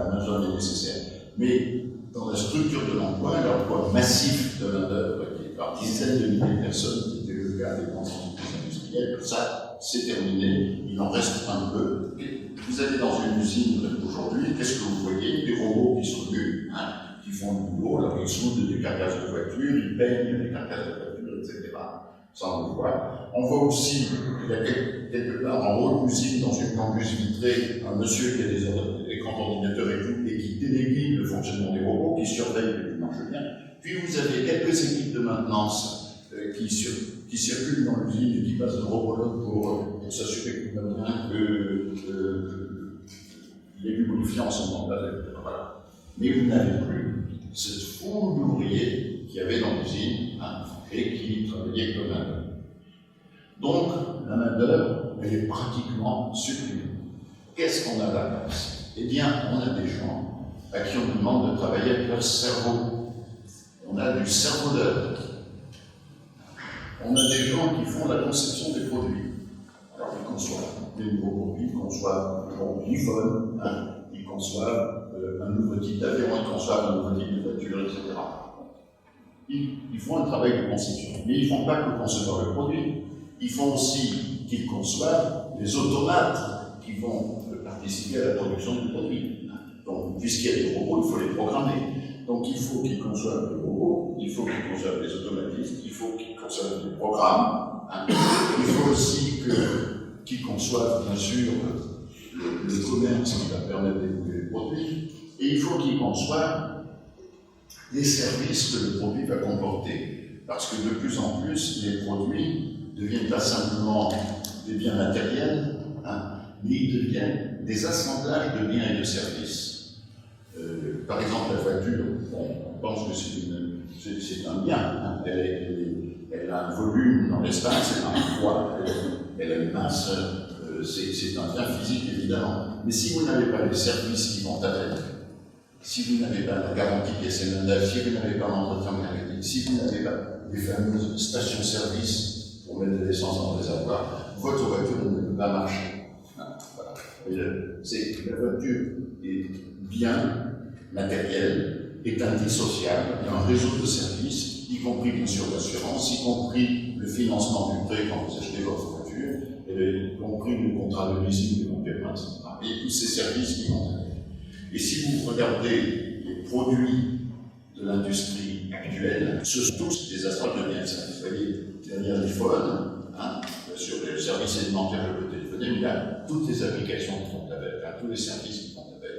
main-d'œuvre est nécessaire. Mais dans la structure de l'emploi massif de main-d'œuvre, qui est par dizaines de milliers de personnes, qui était le cas des grandes entreprises industrielles, ça, c'est terminé, il en reste un peu. Vous allez dans une usine aujourd'hui, qu'est-ce que vous voyez? Des robots qui sont venus, qui font le boulot, alors ils soudent des carcasses de voitures, ils peignent des carcasses de voitures, etc. Ça, on le voit. On voit aussi, il y a quelque part en haut de l'usine, dans une campus vitrée, un monsieur qui a des grands ordinateurs et tout, et qui délégue le fonctionnement des robots, qui surveille que tout marche bien. Puis vous avez quelques équipes de maintenance qui circulent dans l'usine et qui passent de robot à l'autre pour s'assurer que tout va bien, que les lubrifiants sont en place, etc. Voilà. Mais vous n'avez plus cette foule d'ouvriers qu'il y avait dans l'usine et qui travaillaient comme main-d'œuvre. Donc, la main-d'œuvre, elle est pratiquement supprimée. Qu'est-ce qu'on a à la place? Eh bien, on a des gens à qui on demande de travailler avec leur cerveau. On a du cerveau d'œuvre. On a des gens qui font la conception des produits. Alors, ils conçoivent des nouveaux produits, ils conçoivent un nouveau iPhone, ils conçoivent un nouveau type d'avion, ils conçoivent un nouveau type de voiture, etc. Ils font un travail de conception, mais ils ne font pas que concevoir le produit. Ils font aussi qu'ils conçoivent les automates qui vont participer à la production du produit. Donc, puisqu'il y a des robots, il faut les programmer. Donc, il faut qu'ils conçoivent les robots, il faut qu'ils conçoivent les automatismes, il faut qu'ils conçoivent les programmes. Il faut aussi qu'ils conçoivent, bien sûr, le commerce qui va permettre d'écouler les produits. Et il faut qu'ils conçoivent les services que le produit va comporter. Parce que de plus en plus, les produits ne deviennent pas simplement des biens matériels, mais ils deviennent des assemblages de biens et de services. Par exemple, la voiture, on pense que c'est un bien, elle a un volume dans l'espace, elle a un poids, elle a une masse, c'est un bien physique évidemment. Mais si vous n'avez pas les services qui vont avec, si vous n'avez pas la garantie pièces et main-d'œuvre, si vous n'avez pas l'entretien mécanique, si vous n'avez pas les fameuses stations-service pour mettre de l'essence dans le réservoir, votre voiture ne peut pas marcher. Voilà. La voiture est bien matériel, est indissociable, il y a un réseau de services, y compris bien sûr l'assurance, y compris le financement du prêt quand vous achetez votre voiture, y compris le contrat de leasing éventuellement, etc. Et tous ces services qui vont avec. Et si vous regardez les produits de l'industrie actuelle, ce sont tous des assemblages de biens et services. Vous voyez, derrière l'iPhone, sur les services alimentaires, je peux téléphoner, mais il y a toutes les applications qui font avec, tous les services qui font avec,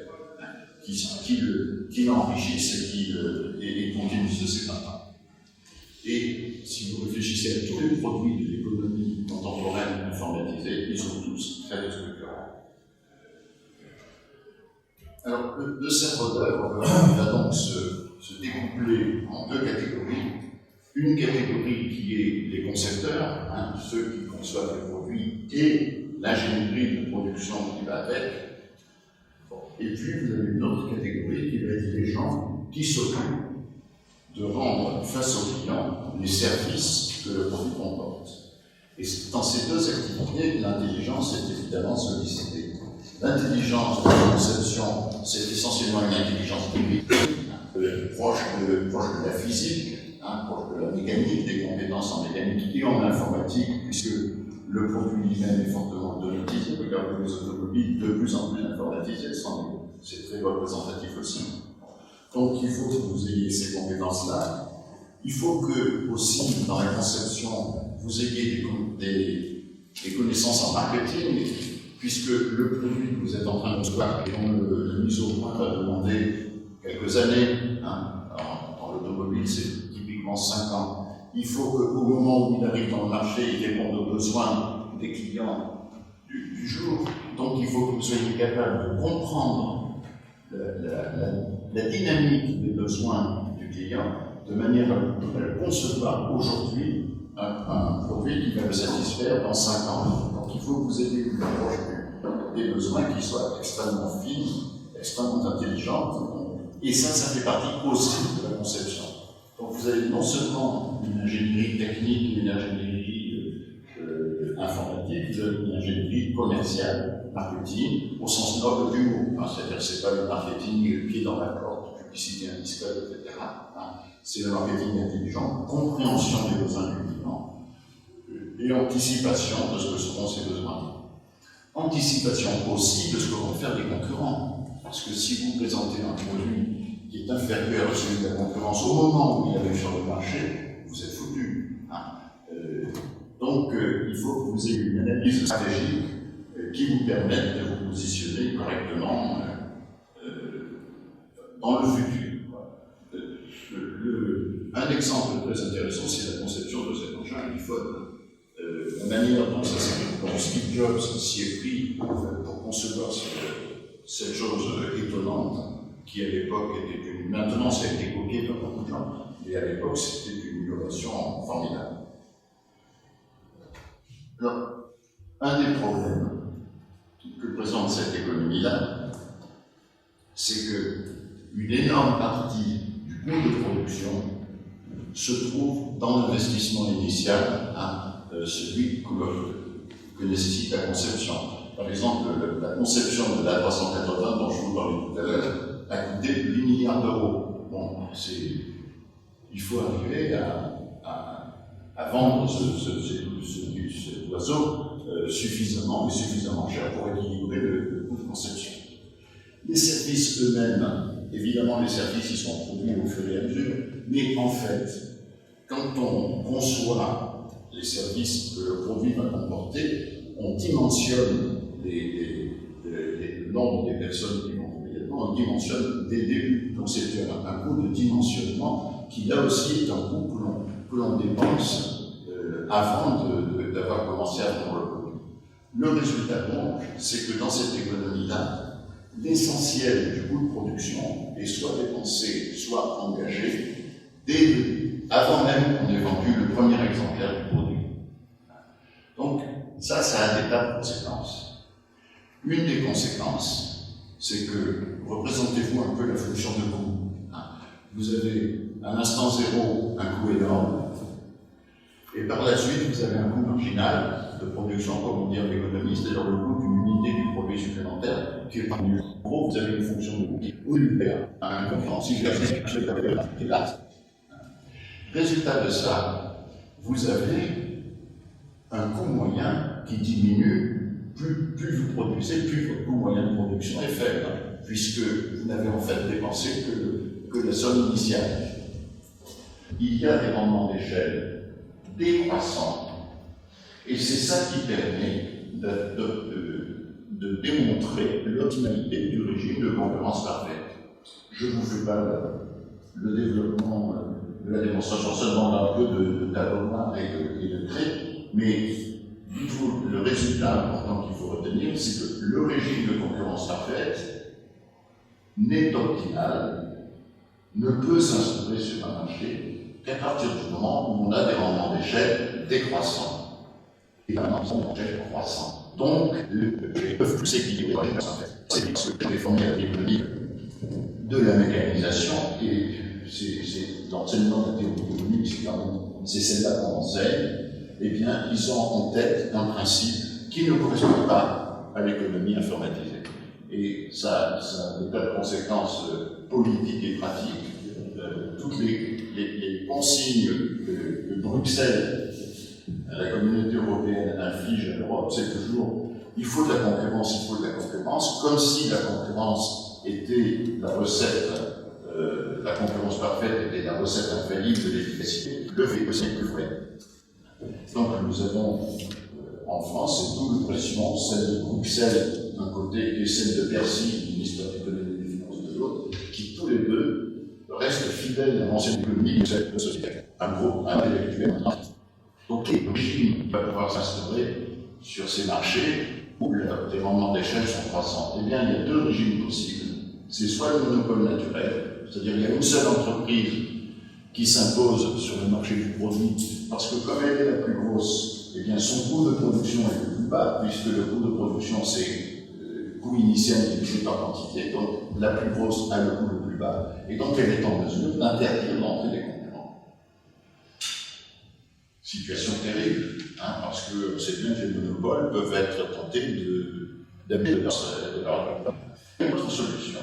qui l'enrichissent et continuent de s'éteindre. Et si vous réfléchissez à tous les produits de l'économie contemporaine informatisée, ils sont tous très structurels. Alors, le cerveau d'œuvre va donc se découpler en deux catégories. Une catégorie qui est les concepteurs, ceux qui conçoivent les produits, et l'ingénierie de production qui va avec. Et puis, vous avez une autre catégorie qui va être les gens qui s'occupent de rendre face aux clients les services que le produit comporte. Et dans ces deux activités, l'intelligence est évidemment sollicitée. L'intelligence de la conception, c'est essentiellement une intelligence technique, proche de la physique, proche de la mécanique, des compétences en mécanique et en informatique, puisque le produit lui-même est fortement automatisé. Regardez les automobiles de plus en plus informatisées, c'est très représentatif aussi. Donc il faut que vous ayez ces compétences-là. Il faut que aussi, dans la conception, vous ayez des connaissances en marketing, puisque le produit que vous êtes en train de concevoir et dont la mise au point va demander quelques années, dans l'automobile c'est typiquement 5 ans, il faut qu'au moment où il arrive dans le marché, il réponde aux besoins des clients du jour. Donc il faut que vous soyez capable de comprendre la dynamique des besoins du client de manière à concevoir aujourd'hui un produit qui va le satisfaire dans 5 ans. Donc il faut que vous ayez une approche des besoins qui soit extrêmement fine, extrêmement intelligente, et ça fait partie aussi de la conception. Donc vous avez non seulement une ingénierie technique, une ingénierie informatique, une ingénierie commerciale, marketing, au sens noble du mot. C'est-à-dire que ce n'est pas le marketing pied dans la porte, publicité indiscrète, etc. C'est le marketing intelligent, compréhension des besoins du client et anticipation de ce que seront ses besoins. Anticipation aussi de ce que vont faire les concurrents. Parce que si vous présentez un produit qui est inférieur à celui de la concurrence au moment où il arrive sur le marché, vous êtes foutu. Donc il faut que vous ayez une analyse stratégique qui vous permette de vous positionner correctement dans le futur. Un exemple très intéressant, c'est la conception de cet engin iPhone. La manière dont Steve Jobs s'y est pris pour concevoir cette chose étonnante, qui à l'époque était une... Maintenant, ça a été copié par beaucoup de gens, mais à l'époque, c'était une innovation formidable. Alors, un des problèmes que présente cette économie-là, c'est qu'une énorme partie du coût de production se trouve dans l'investissement initial, celui que nécessite la conception. Par exemple, la conception de l'A380 dont je vous parlais tout à l'heure a coûté 8 milliards d'euros. Bon, il faut arriver à vendre cet oiseau suffisamment cher pour équilibrer le coût de conception. Les services eux-mêmes, évidemment les services ils sont produits au fur et à mesure, mais en fait, quand on conçoit les services que le produit va comporter, on dimensionne le nombre des personnes qui vont travailler, on dimensionne dès le début. Donc c'est un coût de dimensionnement qui là aussi est un coût que l'on dépense avant d'avoir commencé à vendre le produit. Le résultat donc, c'est que dans cette économie-là, l'essentiel du coût de production est soit dépensé, soit engagé avant même qu'on ait vendu le premier exemplaire du produit. Donc, ça a des tas de conséquences. Une des conséquences, c'est que, représentez-vous un peu la fonction de coût. Vous avez à l'instant zéro un coût énorme, et par la suite, vous avez un coût marginal de production, comme on dit en économie, c'est-à-dire le coût d'une unité du produit supplémentaire qui est par nul. En gros, vous avez une fonction de coût qui est unitaire à un concurrent. Si je l'ai résultat de ça, vous avez un coût moyen qui diminue, plus vous produisez, plus votre coût moyen de production est faible, puisque vous n'avez en fait dépensé que la somme initiale. Il y a des rendements d'échelle décroissants, et c'est ça qui permet de démontrer l'optimalité du régime de concurrence parfaite. Je ne vous fais pas le développement de la démonstration seulement d'un peu de tableau noir et de traits, mais le résultat important qu'il faut retenir, c'est que le régime de concurrence parfaite n'est optimal, ne peut s'instaurer sur un marché qu'à partir du moment où on a des rendements d'échelle décroissants. Et un rendement d'échelle croissant. Donc, ils peuvent plus s'équilibrer. C'est ce que j'ai formé à l'économie de la mécanisation, et c'est l'enseignement de la théorie économique, c'est celle-là qu'on enseigne. Eh bien, ils ont en tête un principe qui ne correspond pas à l'économie informatisée. Et ça a des tas de conséquences politiques et pratiques. Toutes les consignes que Bruxelles, la communauté européenne, inflige à l'Europe, c'est toujours il faut de la concurrence, comme si la concurrence était la recette la concurrence parfaite était la recette infaillible de l'efficacité, le fait que c'est plus vrai. Donc nous avons en France une double pression, celle de Bruxelles d'un côté et celle de Bercy, ministre de l'économie et des finances de l'autre, qui tous les deux restent fidèles à l'ancienne économie de cette société. Un groupe intellectuel. Donc le régime va pouvoir s'instaurer sur ces marchés où les rendements d'échelle sont croissants. Eh bien, il y a deux régimes possibles. C'est soit le monopole naturel, c'est-à-dire qu'il y a une seule entreprise qui s'impose sur le marché du produit, parce que comme elle est la plus grosse, eh bien son coût de production est le plus bas, puisque le coût de production c'est le coût initial divisé par quantité, donc la plus grosse a le coût le plus bas, et donc elle est en mesure d'interdire l'entrée des concurrents. Situation terrible, parce que c'est bien que les monopoles peuvent être tentés d'amener de leur. Une autre solution,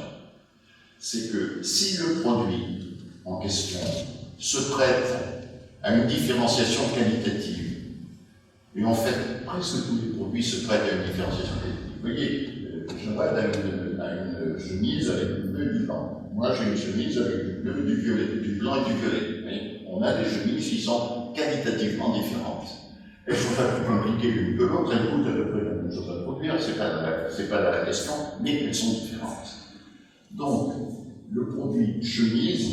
c'est que si le produit en question se prête à une différenciation qualitative, et en fait, presque tous les produits se prêtent à une différenciation qualitative. Vous voyez, je regarde à une chemise avec du bleu et du blanc. Moi, j'ai une chemise avec du bleu, du violet, du blanc et du violet. Vous voyez, on a des chemises qui sont qualitativement différentes. Elles ne sont pas plus compliquées l'une que l'autre, elles coûtent à peu près la même chose à produire, c'est pas la question, mais elles sont différentes. Donc, le produit chemise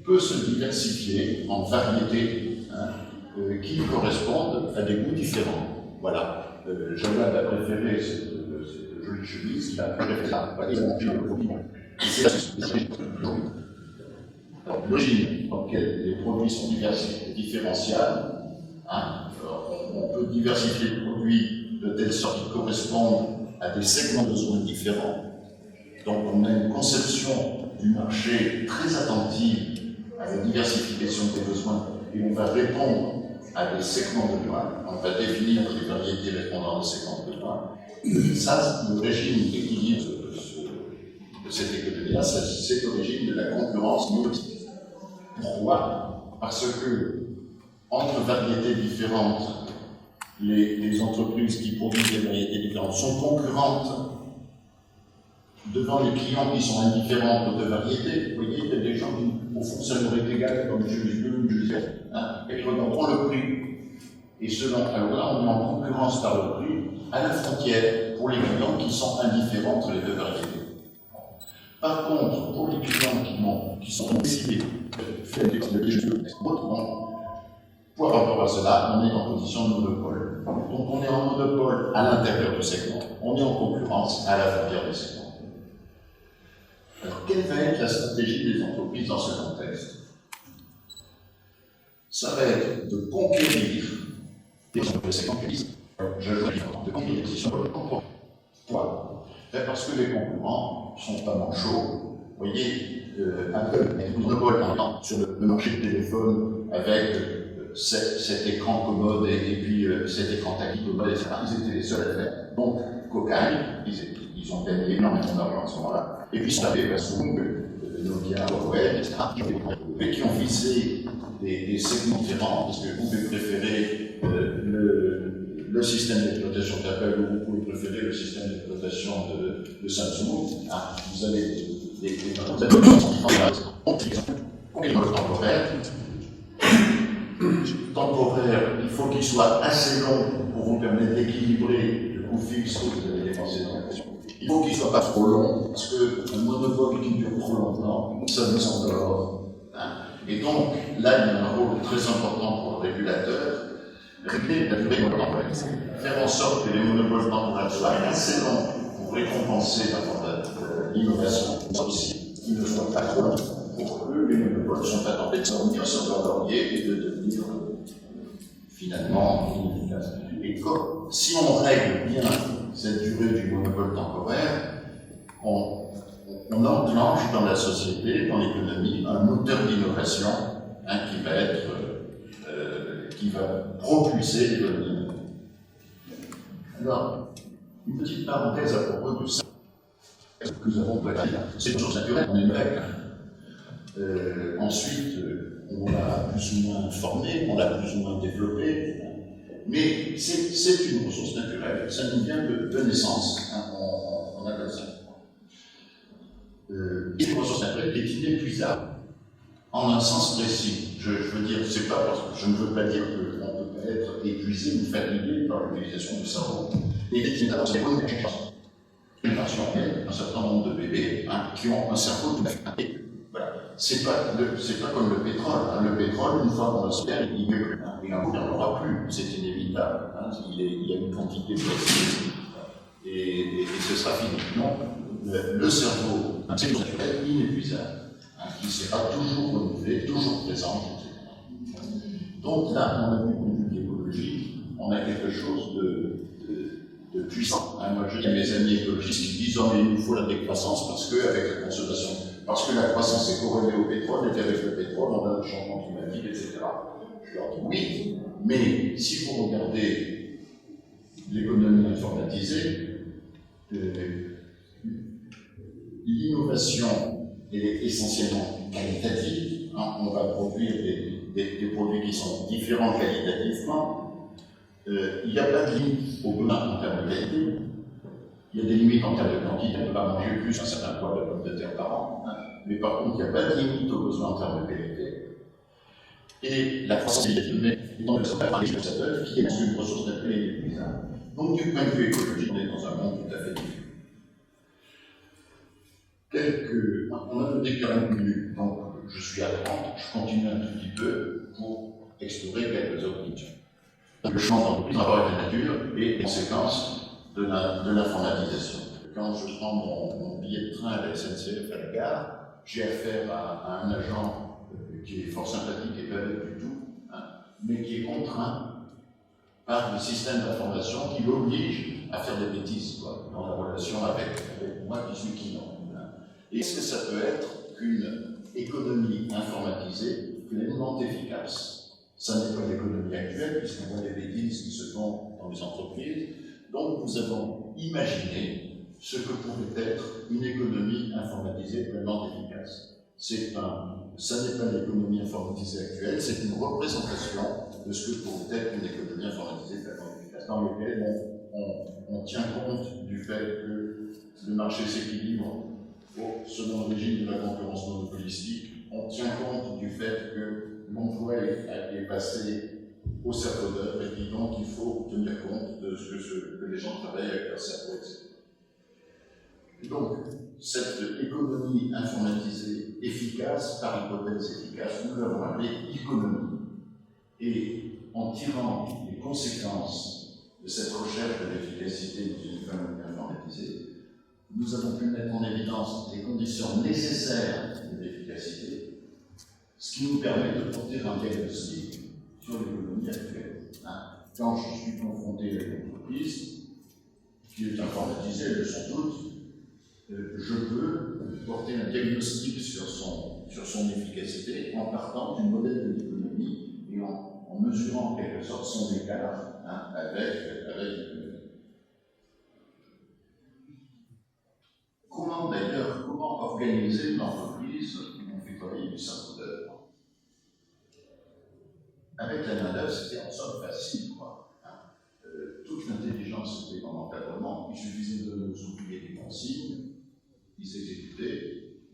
peut se diversifier en variétés qui correspondent à des goûts différents. Voilà. Jawad a préféré cette jolie chemise, il a préféré ça. L'origine dans laquelle les produits sont différenciables, on peut diversifier le produit de telle sorte qu'ils correspondent à des segments de besoins différents. Donc on a une conception du marché très attentive à la diversification des besoins et on va répondre à des segments de besoins, on va définir des variétés répondant à des segments de besoins. Ça, le régime d'équilibre de cette économie-là, c'est le régime de la concurrence monétaire. Pourquoi? Parce que entre variétés différentes, les entreprises qui produisent des variétés différentes sont concurrentes devant les clients qui sont indifférents de variétés. Vous voyez, il y a des gens qui, au fond, ça leur est égal, comme je dis bleu, je dis et ils regarderont le prix. Et selon, alors là, on est en concurrence par le prix à la frontière pour les clients qui sont indifférents entre les deux variétés. Par contre, pour les clients qui sont décidés de faire des par rapport à cela, on est en position de monopole. Donc on est en monopole à l'intérieur du segment, on est en concurrence à la frontière du segment. Alors quelle va être la stratégie des entreprises dans ce contexte? Ça va être de conquérir des segments qui disent, de conquérir des concurrents. Pourquoi? Parce que les concurrents ne sont pas manchots. Vous voyez, Apple est un monopole sur le marché de téléphone avec cet écran commode et puis cet écran tactile commode, etc. Ils étaient les seuls à le faire. Donc, Cocagne, ils ont gagné énormément d'argent à ce moment-là. Et puis, ça avait Samsung, Nokia, Huawei, etc. Et qui ont visé des segments différents, parce que vous pouvez préférer le système d'exploitation d'Apple ou vous pouvez préférer le système d'exploitation de Samsung. Vous avez des temporaire, il faut qu'il soit assez long pour vous permettre d'équilibrer le coût fixe que vous avez dépensé dans la pression. Il faut qu'il ne soit pas trop long, parce qu'un monopole qui dure trop longtemps, ça nous endort. Et donc, là, il y a un rôle très important pour le régulateur, régler la durée du temps, faire en sorte que les monopoles temporaires soient assez longs pour récompenser l'innovation, aussi, qu'ils ne soient pas trop longs pour que les monopoles sont pas tentés de s'en sur leur laurier et de devenir finalement inefficaces. Et si on règle bien cette durée du monopole temporaire, on enclenche dans la société, dans l'économie, un moteur d'innovation qui va propulser l'économie. Alors, une petite parenthèse à propos de ça que nous avons préparé. C'est une chose naturelle, on est grec. Ensuite, on l'a plus ou moins formé, on l'a plus ou moins développé, mais c'est une ressource naturelle, ça nous vient de naissance, on appelle ça. et une ressource naturelle qui est inépuisable, en un sens précis. Je veux dire, c'est pas parce que je ne veux pas dire qu'on ne peut pas être épuisé ou fatigué par l'utilisation du cerveau. Et évidemment, c'est une génération, un certain nombre de bébés qui ont un cerveau tout à fait. Voilà. C'est pas comme le pétrole. Le pétrole, une fois qu'on le sert, il n'y en aura plus. C'est inévitable. Il y a une quantité de plastique et ce sera fini. Non, le cerveau, c'est une chose naturelle inépuisable, qui sera toujours renouvelée, toujours présente, etc. Donc là, on a vu au niveau écologique, on a quelque chose de puissant. Moi, je dis à mes amis écologistes qui disent oh, mais il nous faut la décroissance parce que la croissance est corrélée au pétrole et qu'avec le pétrole, on a le changement climatique, etc. Je leur dis oui, mais si vous regardez l'économie informatisée, l'innovation est essentiellement qualitative. On va produire des produits qui sont différents qualitativement. Il n'y a pas de limite aux besoins en termes de qualité. Il y a des limites en termes de quantité. On ne peut pas manger plus un certain poids de pommes de terre par an. Mais par contre, il n'y a pas de limite aux besoins en termes de qualité. Et la croissance est dans le par les utilisateurs qui est une ressource naturelle inépuisable. Donc, du point de vue écologique, on est dans un monde tout à fait différent. On a noté 40 minutes, donc je suis à 30, je continue un tout petit peu pour explorer quelques autres questions. Le champ d'entreprise, rapport avec la nature et les conséquences de l'informatisation. Quand je prends mon billet de train à la SNCF à la gare, j'ai affaire à un agent qui est fort sympathique et pas bête du tout, mais qui est contraint par le système d'information qui l'oblige à faire des bêtises dans la relation avec moi qui suis client. Est-ce que ça peut être qu'une économie informatisée pleinement efficace? Ça n'est pas l'économie actuelle, puisqu'on voit les bêtises qui se font dans les entreprises. Donc nous avons imaginé ce que pourrait être une économie informatisée pleinement efficace. Ça n'est pas l'économie informatisée actuelle, c'est une représentation de ce que pourrait être une économie informatisée pleinement efficace, dans laquelle on tient compte du fait que le marché s'équilibre selon le régime de la concurrence monopolistique. On tient compte du fait que l'emploi est passé au serveur et puis donc il faut tenir compte de ce que les gens travaillent avec leur cerveau, etc. Et donc, cette économie informatisée efficace, par hypothèse efficace, nous l'avons appelée économie. Et en tirant les conséquences de cette recherche de l'efficacité d'une économie informatisée, nous avons pu mettre en évidence les conditions nécessaires de l'efficacité, ce qui nous permet de porter un diagnostic sur l'économie actuelle. Quand je suis confronté à une entreprise qui est informatisée, elles le sont toutes, je peux porter un diagnostic sur son efficacité en partant du modèle de l'économie et en mesurant en quelque sorte son écart avec l'économie. Comment organiser une entreprise où on fait travailler du cerveau d'œuvre? Avec la main-d'œuvre, c'était en somme facile, toute l'intelligence était dans l'encadrement, il suffisait de donner aux ouvriers des consignes, ils exécutaient.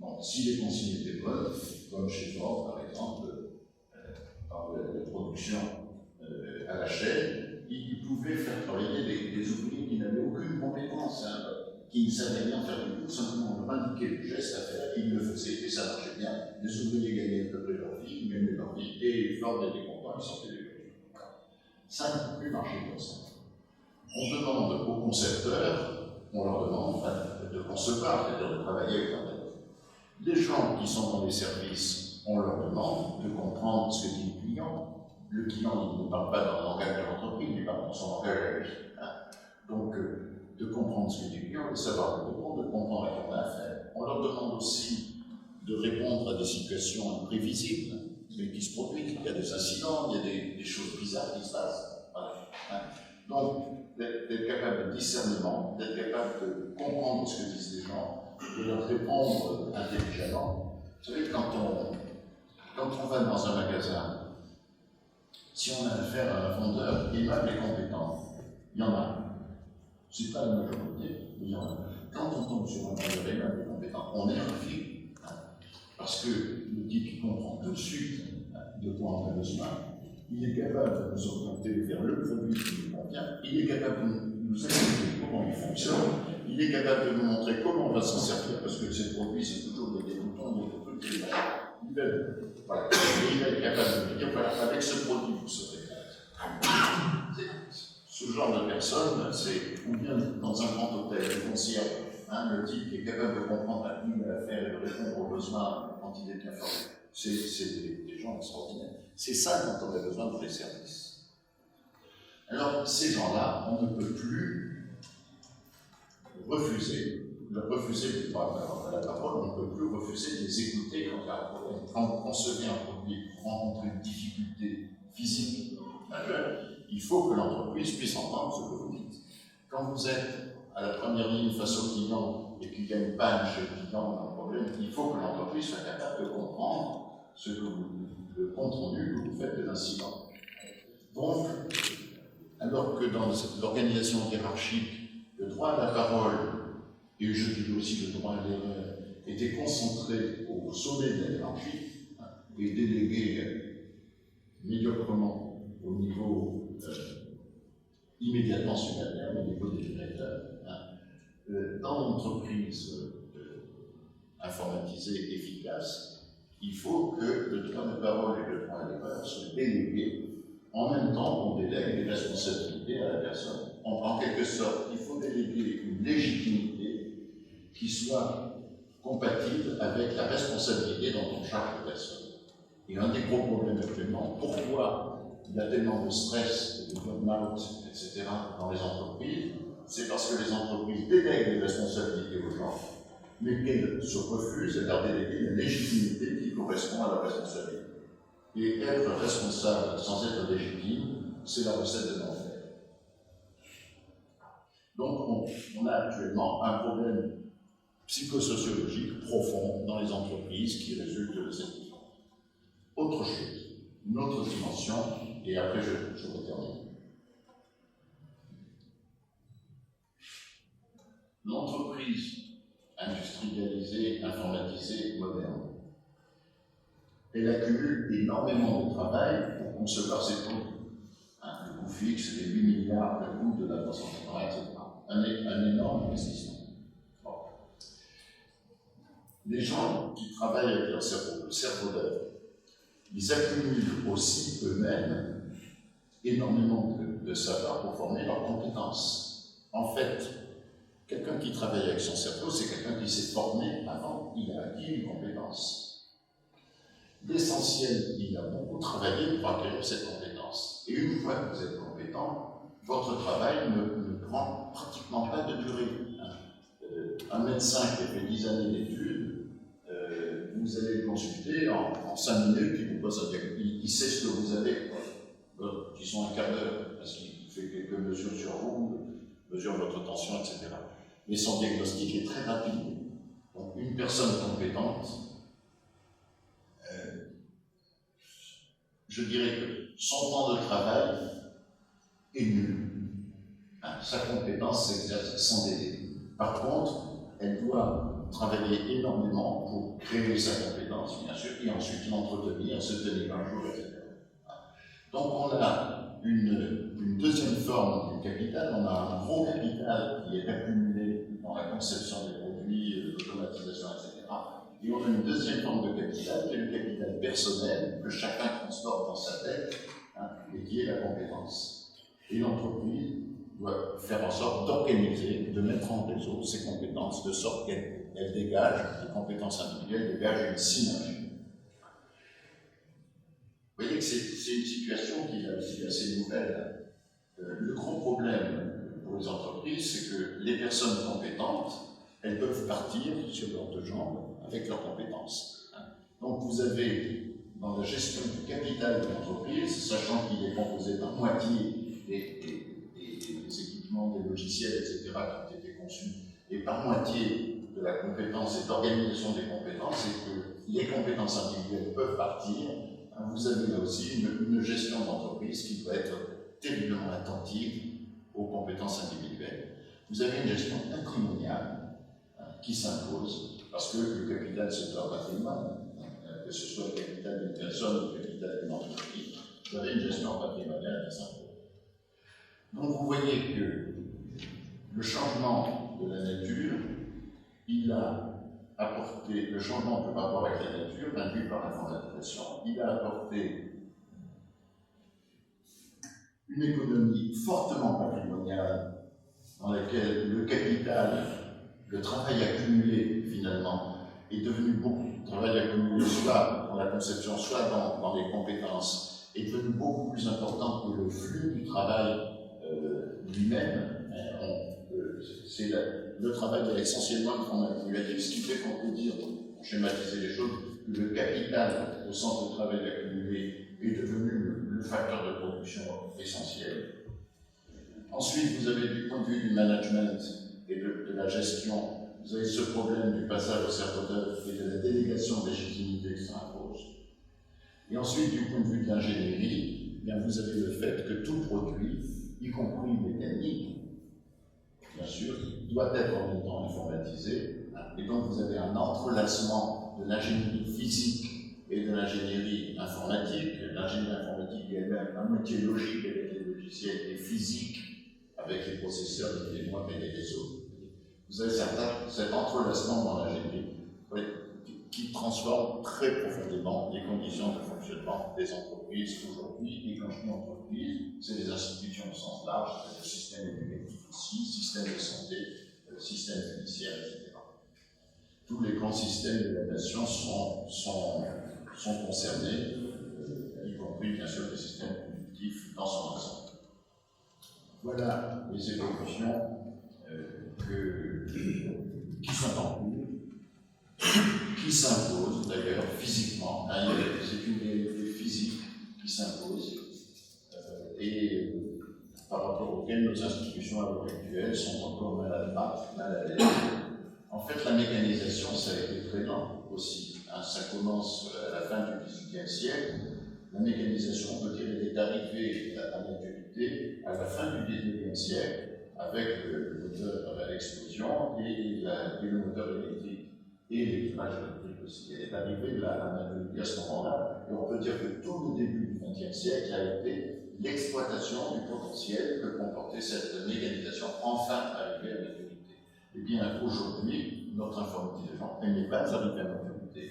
Bon, si les consignes étaient bonnes, comme chez Ford par exemple, par la production à la chaîne, ils pouvaient faire travailler des ouvriers qui n'avaient aucune compétence, qui ne savaient rien faire du tout, simplement leur indiquer le geste à faire, ils le faisaient et ça marchait bien. Les ouvriers gagnaient à peu près leur vie, ils gagnaient leur vie, et Ford était content, ils sortaient des voitures. Ça ne peut plus marcher comme ça. On demande aux concepteurs, on leur demande de concevoir, c'est-à-dire de travailler avec leur tête. Les gens qui sont dans les services, on leur demande de comprendre ce que dit le client. Le client il ne parle pas dans le langage de l'entreprise, il parle dans son langage à lui. Donc, de comprendre ce que dit le client, de savoir le répondre, de comprendre à qui on a affaire. On leur demande aussi de répondre à des situations imprévisibles, mais qui se produisent. Il y a des incidents, il y a des choses bizarres qui se passent. Voilà. Donc, d'être capable de discernement, d'être capable de comprendre ce que disent les gens, de leur répondre intelligemment. Vous savez, quand on va dans un magasin, si on a affaire à un vendeur aimable et compétent, il y en a. Ce n'est pas la majorité, mais il y en a. Quand on tombe sur un vendeur aimable et compétent. On est ravi, parce que le type comprend tout de suite de quoi on a besoin, il est capable de nous orienter vers le produit qui nous convient, il est capable de nous expliquer comment il fonctionne, il est capable de nous montrer comment on va s'en servir, parce que ces produits, c'est toujours des boutons, des trucs, voilà. Et il est capable de dire, voilà, avec ce produit, vous serez ce genre de personne, c'est ou bien dans un grand hôtel, le concierge, le type qui est capable de comprendre à qui il a affaire et de répondre aux besoins quand il est bien formé. C'est des gens extraordinaires. C'est ça dont on a besoin pour les services. Alors, ces gens-là, on ne peut plus refuser, leur refuser le droit à la parole, on ne peut plus refuser de les écouter quand il y a un problème. Quand vous concevez un produit, vous rencontrez une difficulté physique majeure, il faut que l'entreprise puisse entendre ce que vous dites. Quand vous êtes à la première ligne face au client et qu'il y a une panne chez le client ou un problème, il faut que l'entreprise soit capable de comprendre le compte rendu que vous faites de l'incident. Donc, alors que dans l'organisation hiérarchique, le droit à la parole, et je dis aussi le droit à l'erreur, était concentré au sommet de la hiérarchie et délégué médiocrement au niveau immédiatement supérieur, au niveau des directeurs. Dans l'entreprise informatisée efficace, il faut que le droit de parole et le droit à l'erreur soient délégués en même temps qu'on délègue les responsabilités à la personne. En quelque sorte, il faut déléguer une légitimité qui soit compatible avec la responsabilité dont on charge la personne. Et un des gros problèmes actuellement, pourquoi il y a tellement de stress, de burn-out, etc. dans les entreprises, c'est parce que les entreprises délèguent les responsabilités aux gens, mais qu'elles se refusent à leur déléguer une légitimité qui correspond à leur responsabilité. Et être responsable sans être légitime, c'est la recette de l'enfer. Donc on a actuellement un problème psychosociologique profond dans les entreprises qui résulte de cette différence. Autre chose, une autre dimension, et après je vais terminer. L'entreprise industrialisée, informatisée, moderne, elle accumule énormément de travail pour concevoir ses produits. Le coût fixe, les 8 milliards, le coût de la croissance, etc. Un énorme investissement. Bon. Les gens qui travaillent avec leur cerveau, le cerveau d'œuvre, ils accumulent aussi eux-mêmes énormément de savoir pour former leurs compétences. En fait, quelqu'un qui travaille avec son cerveau, c'est quelqu'un qui s'est formé avant, il a acquis une compétence. L'essentiel, il a beaucoup travaillé pour acquérir cette compétence. Et une fois que vous êtes compétent, votre travail ne prend pratiquement pas de durée. Un médecin qui a fait 10 années d'études, vous allez le consulter en 5 minutes, il vous pose un diagnostic, il sait ce que vous avez, qui sont un quart d'heure, parce qu'il fait quelques mesures sur vous, mesure votre tension, etc. Mais son diagnostic est très rapide. Donc une personne compétente, je dirais que son temps de travail est nul. Sa compétence s'exerce sans délai. Par contre, elle doit travailler énormément pour créer sa compétence, bien sûr, et ensuite l'entretenir, se tenir un jour, etc. Donc on a une deuxième forme du capital, on a un gros capital qui est accumulé dans la conception des produits, l'automatisation, etc. Et on a une deuxième forme de capital qui est le capital personnel que chacun transporte dans sa tête et qui est la compétence. Et l'entreprise doit faire en sorte d'organiser, de mettre en réseau ces compétences de sorte qu'elles dégagent, les compétences individuelles dégagent une synergie. Vous voyez que c'est une situation qui est aussi assez nouvelle. Le gros problème pour les entreprises, c'est que les personnes compétentes, elles peuvent partir sur leurs deux jambes avec leurs compétences. Donc vous avez, dans la gestion du capital de l'entreprise, sachant qu'il est composé par moitié des équipements, des logiciels, etc., qui ont été conçus, et par moitié de la compétence et d'organisation des compétences, et que les compétences individuelles peuvent partir, vous avez là aussi une gestion d'entreprise qui doit être terriblement attentive aux compétences individuelles. Vous avez une gestion patrimoniale qui s'impose, parce que le capital c'est un patrimoine, que ce soit le capital d'une personne ou le capital d'une entreprise, vous avez une gestion patrimoniale qui s'impose. Donc vous voyez que le changement de la nature, il a apporté, le changement de rapport avec la nature, induit par l'informatisation, il a apporté une économie fortement patrimoniale dans laquelle le capital, le travail accumulé finalement, est devenu beaucoup, le travail accumulé soit dans la conception, soit dans les compétences, est devenu beaucoup plus important que le flux du travail lui-même. C'est le travail est essentiellement manipulatif, ce qui fait qu'on peut dire, pour schématiser les choses, que le capital au sens du travail accumulé est devenu le facteur de production essentiel. Ensuite, vous avez du point de vue du management et de la gestion, vous avez ce problème du passage au cerveau d'œuvre et de la délégation de légitimité que ça impose. Et ensuite, du point de vue de l'ingénierie, vous avez le fait que tout produit, y compris mécanique, bien sûr, doit être en même temps informatisé. Et donc, vous avez un entrelacement de l'ingénierie physique et de l'ingénierie informatique. L'ingénierie informatique est elle-même un métier logique avec les logiciels et physique avec les processeurs, les témoins et les réseaux. Vous avez cet entrelacement dans l'ingénierie qui transforme très profondément les conditions de fonctionnement des entreprises aujourd'hui. Et quand je dis entreprise, c'est les institutions au sens large, c'est le système éducatif ici, système de santé, système judiciaire, etc. Tous les grands systèmes de la nation sont concernés, y compris bien sûr le système productif dans son ensemble. Voilà les évolutions qui sont en cours, qui s'imposent d'ailleurs physiquement. C'est une réalité physique qui s'impose et par rapport auxquelles nos institutions à l'heure actuelle sont encore mal à l'aise. En fait, la mécanisation, ça a été très lent aussi. Ça commence à la fin du XVIIIe siècle. La mécanisation, on peut dire, elle est arrivée à maturité à la fin du XIXe siècle avec le moteur à l'explosion et le moteur électrique et l'éclairage électrique aussi. Elle est arrivée à maturité à ce moment-là. Et on peut dire que tout le début du XXe siècle a été l'exploitation du potentiel que comportait cette mécanisation enfin arrivée à maturité. Eh bien, aujourd'hui, notre informatisation, elle n'est pas arrivée à maturité.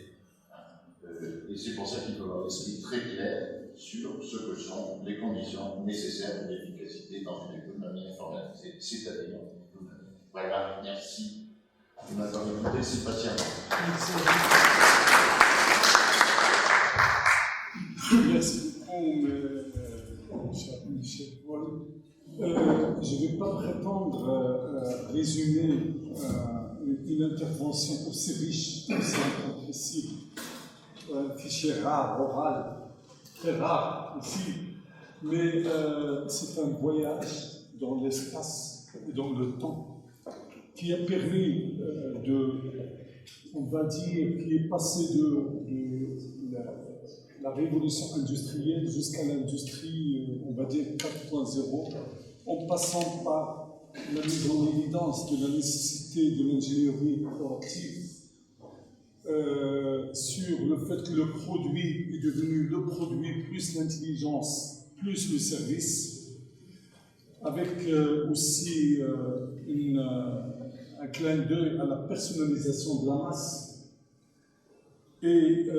Et c'est pour ça qu'il faut avoir l'esprit très clair sur ce que sont les conditions nécessaires de l'efficacité dans une économie informatisée, c'est-à-dire une économie. Voilà, merci de m'avoir écouté si patiemment. Merci beaucoup, cher Michel Paul. Je ne vais pas prétendre résumer une intervention aussi riche, aussi incompressible. Un fichier rare, oral, très rare ici, mais c'est un voyage dans l'espace et dans le temps qui a permis on va dire, qui est passé de la révolution industrielle jusqu'à l'industrie, on va dire 4.0, en passant par la mise en évidence de la nécessité de l'ingénierie proactive, sur le fait que le produit est devenu le produit plus l'intelligence, plus le service, avec aussi un clin d'œil à la personnalisation de la masse et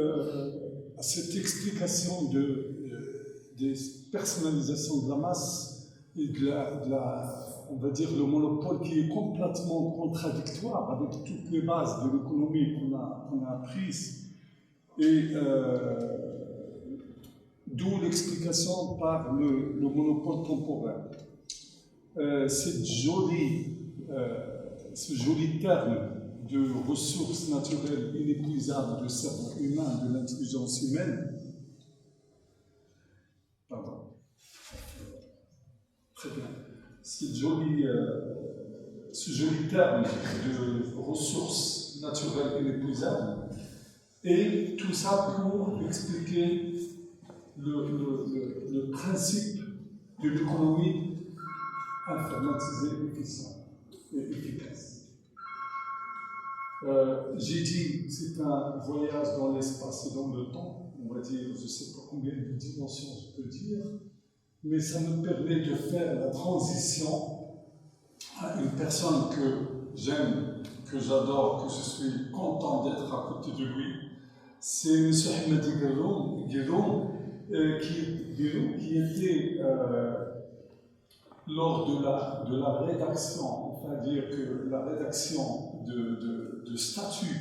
à cette explication des personnalisations de la masse et on va dire, le monopole qui est complètement contradictoire avec toutes les bases de l'économie qu'on a apprises. Et d'où l'explication par le monopole temporel. Ce joli terme de ressources naturelles inépuisables du cerveau humain, de l'intelligence humaine. Pardon. Très bien. Ce joli terme de ressources naturelles inépuisables, et tout ça pour expliquer le principe de l'économie informatisée, efficiente et efficace. J'ai dit c'est un voyage dans l'espace et dans le temps, on va dire, je ne sais pas combien de dimensions je peux dire, mais ça me permet de faire la transition à une personne que j'aime, que j'adore, que je suis content d'être à côté de lui. C'est M. Ahmed Guéroum, qui était lors de la rédaction, enfin dire que la rédaction de statut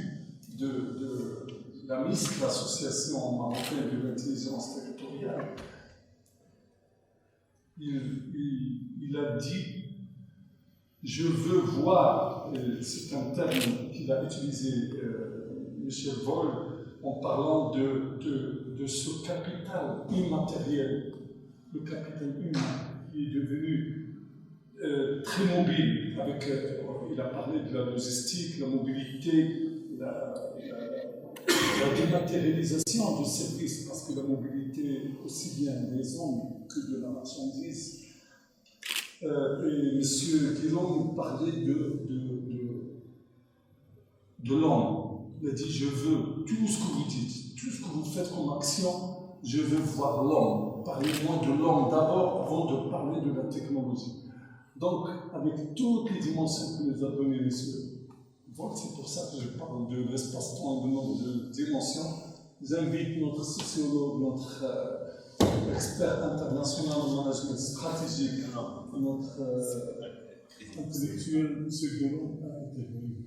de la MISC, l'Association marocaine de l'intelligence territoriale, il a dit « Je veux voir », c'est un terme qu'il a utilisé, Michel Voll, en parlant de ce capital immatériel, le capital humain qui est devenu très mobile. Il a parlé de la logistique, la mobilité, la dématérialisation du service, parce que la mobilité, aussi bien des hommes que de la marchandise. Et M. Guillaume parlait de l'homme. Il a dit, je veux tout ce que vous dites, tout ce que vous faites comme action, je veux voir l'homme. Parlez-moi de l'homme d'abord avant de parler de la technologie. Donc, avec toutes les dimensions que nous a données M. Voll, c'est pour ça que je parle de l'espace-temps et de nombre de dimensions. J'invite notre sociologue, notre expert international en management stratégique, notre intellectuel, M. Guillaume, à intervenir.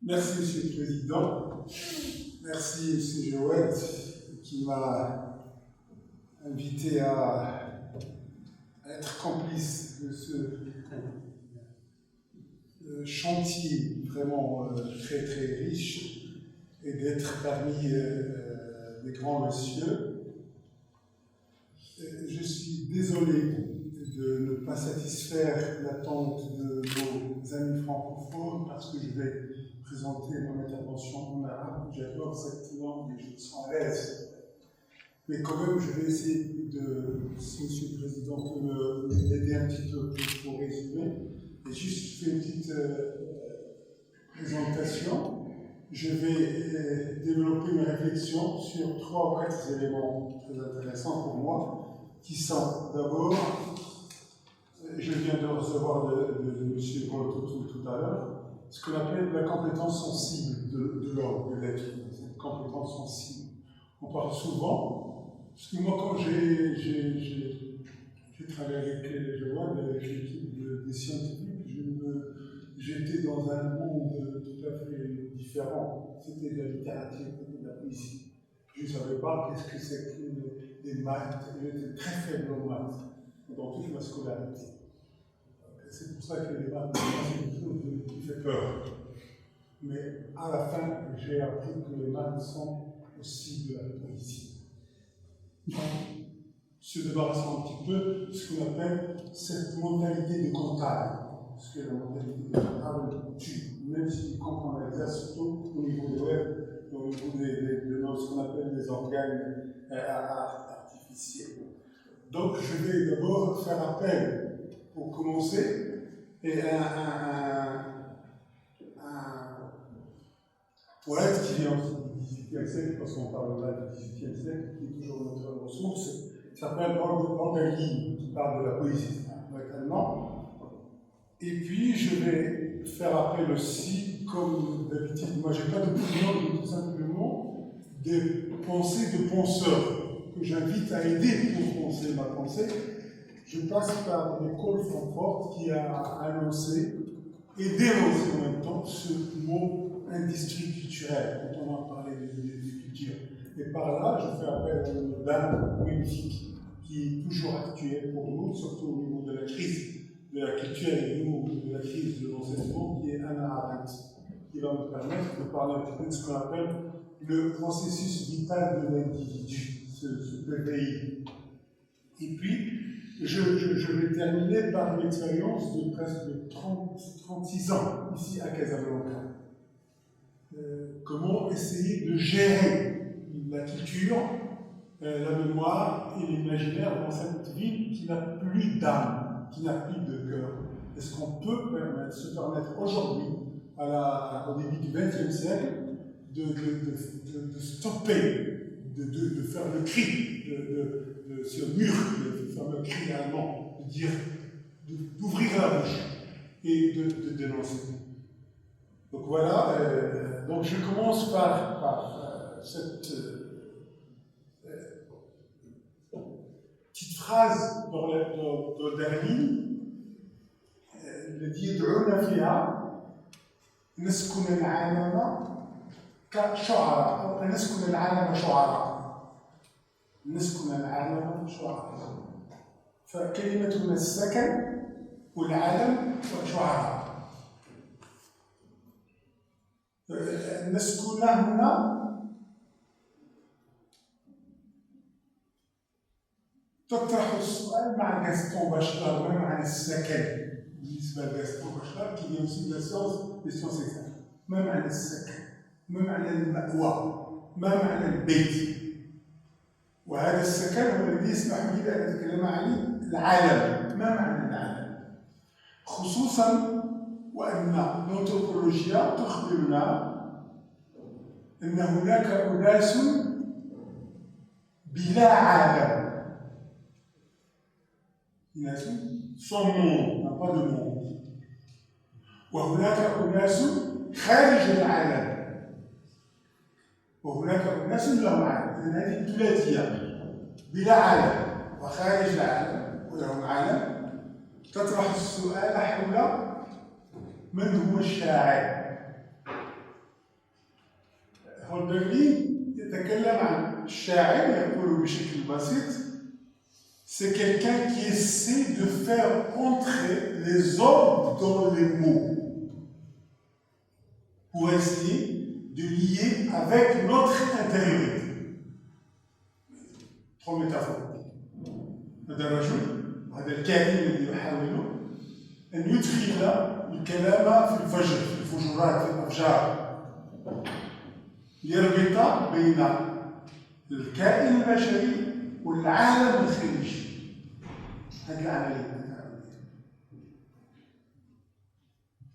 Merci, Monsieur le Président. Merci, M. Jouette, qui m'a invité à être complice de ce chantier vraiment très très riche et d'être parmi des grands messieurs. Je suis désolé de ne pas satisfaire l'attente de nos amis francophones parce que je vais présenter mon intervention en arabe. J'adore cette langue et je me sens à l'aise. Mais quand même, je vais essayer de, si Monsieur le Président peut m'aider un petit peu pour résumer. Et juste faire une petite présentation. Je vais développer mes réflexions sur 3 ou 4 éléments très intéressants pour moi, qui sont d'abord, je viens de recevoir de M. Paul tout à l'heure, ce qu'on appelle la compétence sensible de l'homme, de l'être, cette compétence sensible. On parle souvent, parce que moi quand j'ai travaillé avec l'équipe des scientifiques, j'étais dans un monde tout à fait différent. C'était de la littérature, c'était de la poésie. Je ne savais pas qu'est-ce que c'est que les maths. J'étais très faible en maths dans toute ma scolarité. C'est pour ça que les maths, c'est quelque chose qui fait peur. Mais à la fin, j'ai appris que les maths sont aussi de la poésie. Donc, se débarrassant un petit peu de ce qu'on appelle cette mentalité de comptable. Parce que la mentalité de comptable tue, même si quand on l'exerce surtout au niveau des web, au niveau de ce qu'on appelle des organes artificiels. Donc je vais d'abord faire appel, pour commencer, et un poète qui vient du XVIIIe siècle, parce qu'on parle là du XVIIIe siècle, qui est toujours notre ressource, s'appelle Ordelin, qui parle de la poésie, un poète allemand. Et puis je vais faire appel aussi, comme d'habitude, moi j'ai pas d'opinion, mais tout simplement des pensées de penseurs que j'invite à aider pour penser ma pensée. Je passe par l'école Francfort qui a annoncé et dénoncé en même temps ce mot industrie culturelle, quand on a parlé de culture. Et par là, je fais appel à une dame magnifique qui est toujours actuelle pour nous, surtout au niveau de la crise de la culture et de la crise de l'enseignement, qui est Hannah Arendt, qui va me permettre de parler un petit peu de ce qu'on appelle le processus vital de l'individu, ce PVI. Et puis, je vais terminer par une expérience de presque 36 ans, ici à Casablanca. Comment essayer de gérer la culture la mémoire et l'imaginaire dans cette ville qui n'a plus d'âme, qui n'a plus de cœur. Est-ce qu'on peut se permettre aujourd'hui, au début du XXe siècle, de stopper, de faire le cri de ce mur, de faire le cri allemand, de dire, d'ouvrir la bouche et de dénoncer. Donc voilà, donc je commence par cette petite phrase dans le dernier. الذي يدعون فيها نسكن العالم كشعراء أو نسكن العالم شعراء. نسكن العالم شعراء. فكلمة السكن والعالم وشعراء. نسكن هنا تطرح السؤال مع غاستون باشلار عن السكن. بالنسبة لغاستون باشلار كي يوصي لا سيونس اكزاكت ما معنى السكن؟ ما معنى المأوى؟ ما معنى البيت؟ وهذا السكن هو الذي يسمح لي أن أتكلم عن العالم. ما معنى العالم؟ خصوصا وأن الأنثروبولوجيا تخبرنا أن هناك أناس بلا عالم. أناس sans monde, n'a pas de monde. وهناك أناس خارج العالم. وهناك أناس لهم عالم. إذن هذه ثلاثية بلا عالم وخارج العالم ولهم عالم تطرح السؤال حول من هو الشاعر. هولبرغي يتكلم عن الشاعر يقول بشكل بسيط c'est quelqu'un qui essaie de faire entrer les hommes dans les mots pour essayer de lier avec notre intériorité. Trois métaphores. هذا الرجل وهذا الكاهن الذي يحاول أن يدخل الكلام في الفجر في الفجورات في الأفجار يربط بين الكائن البشري والعالم الخارجي. هذه العملية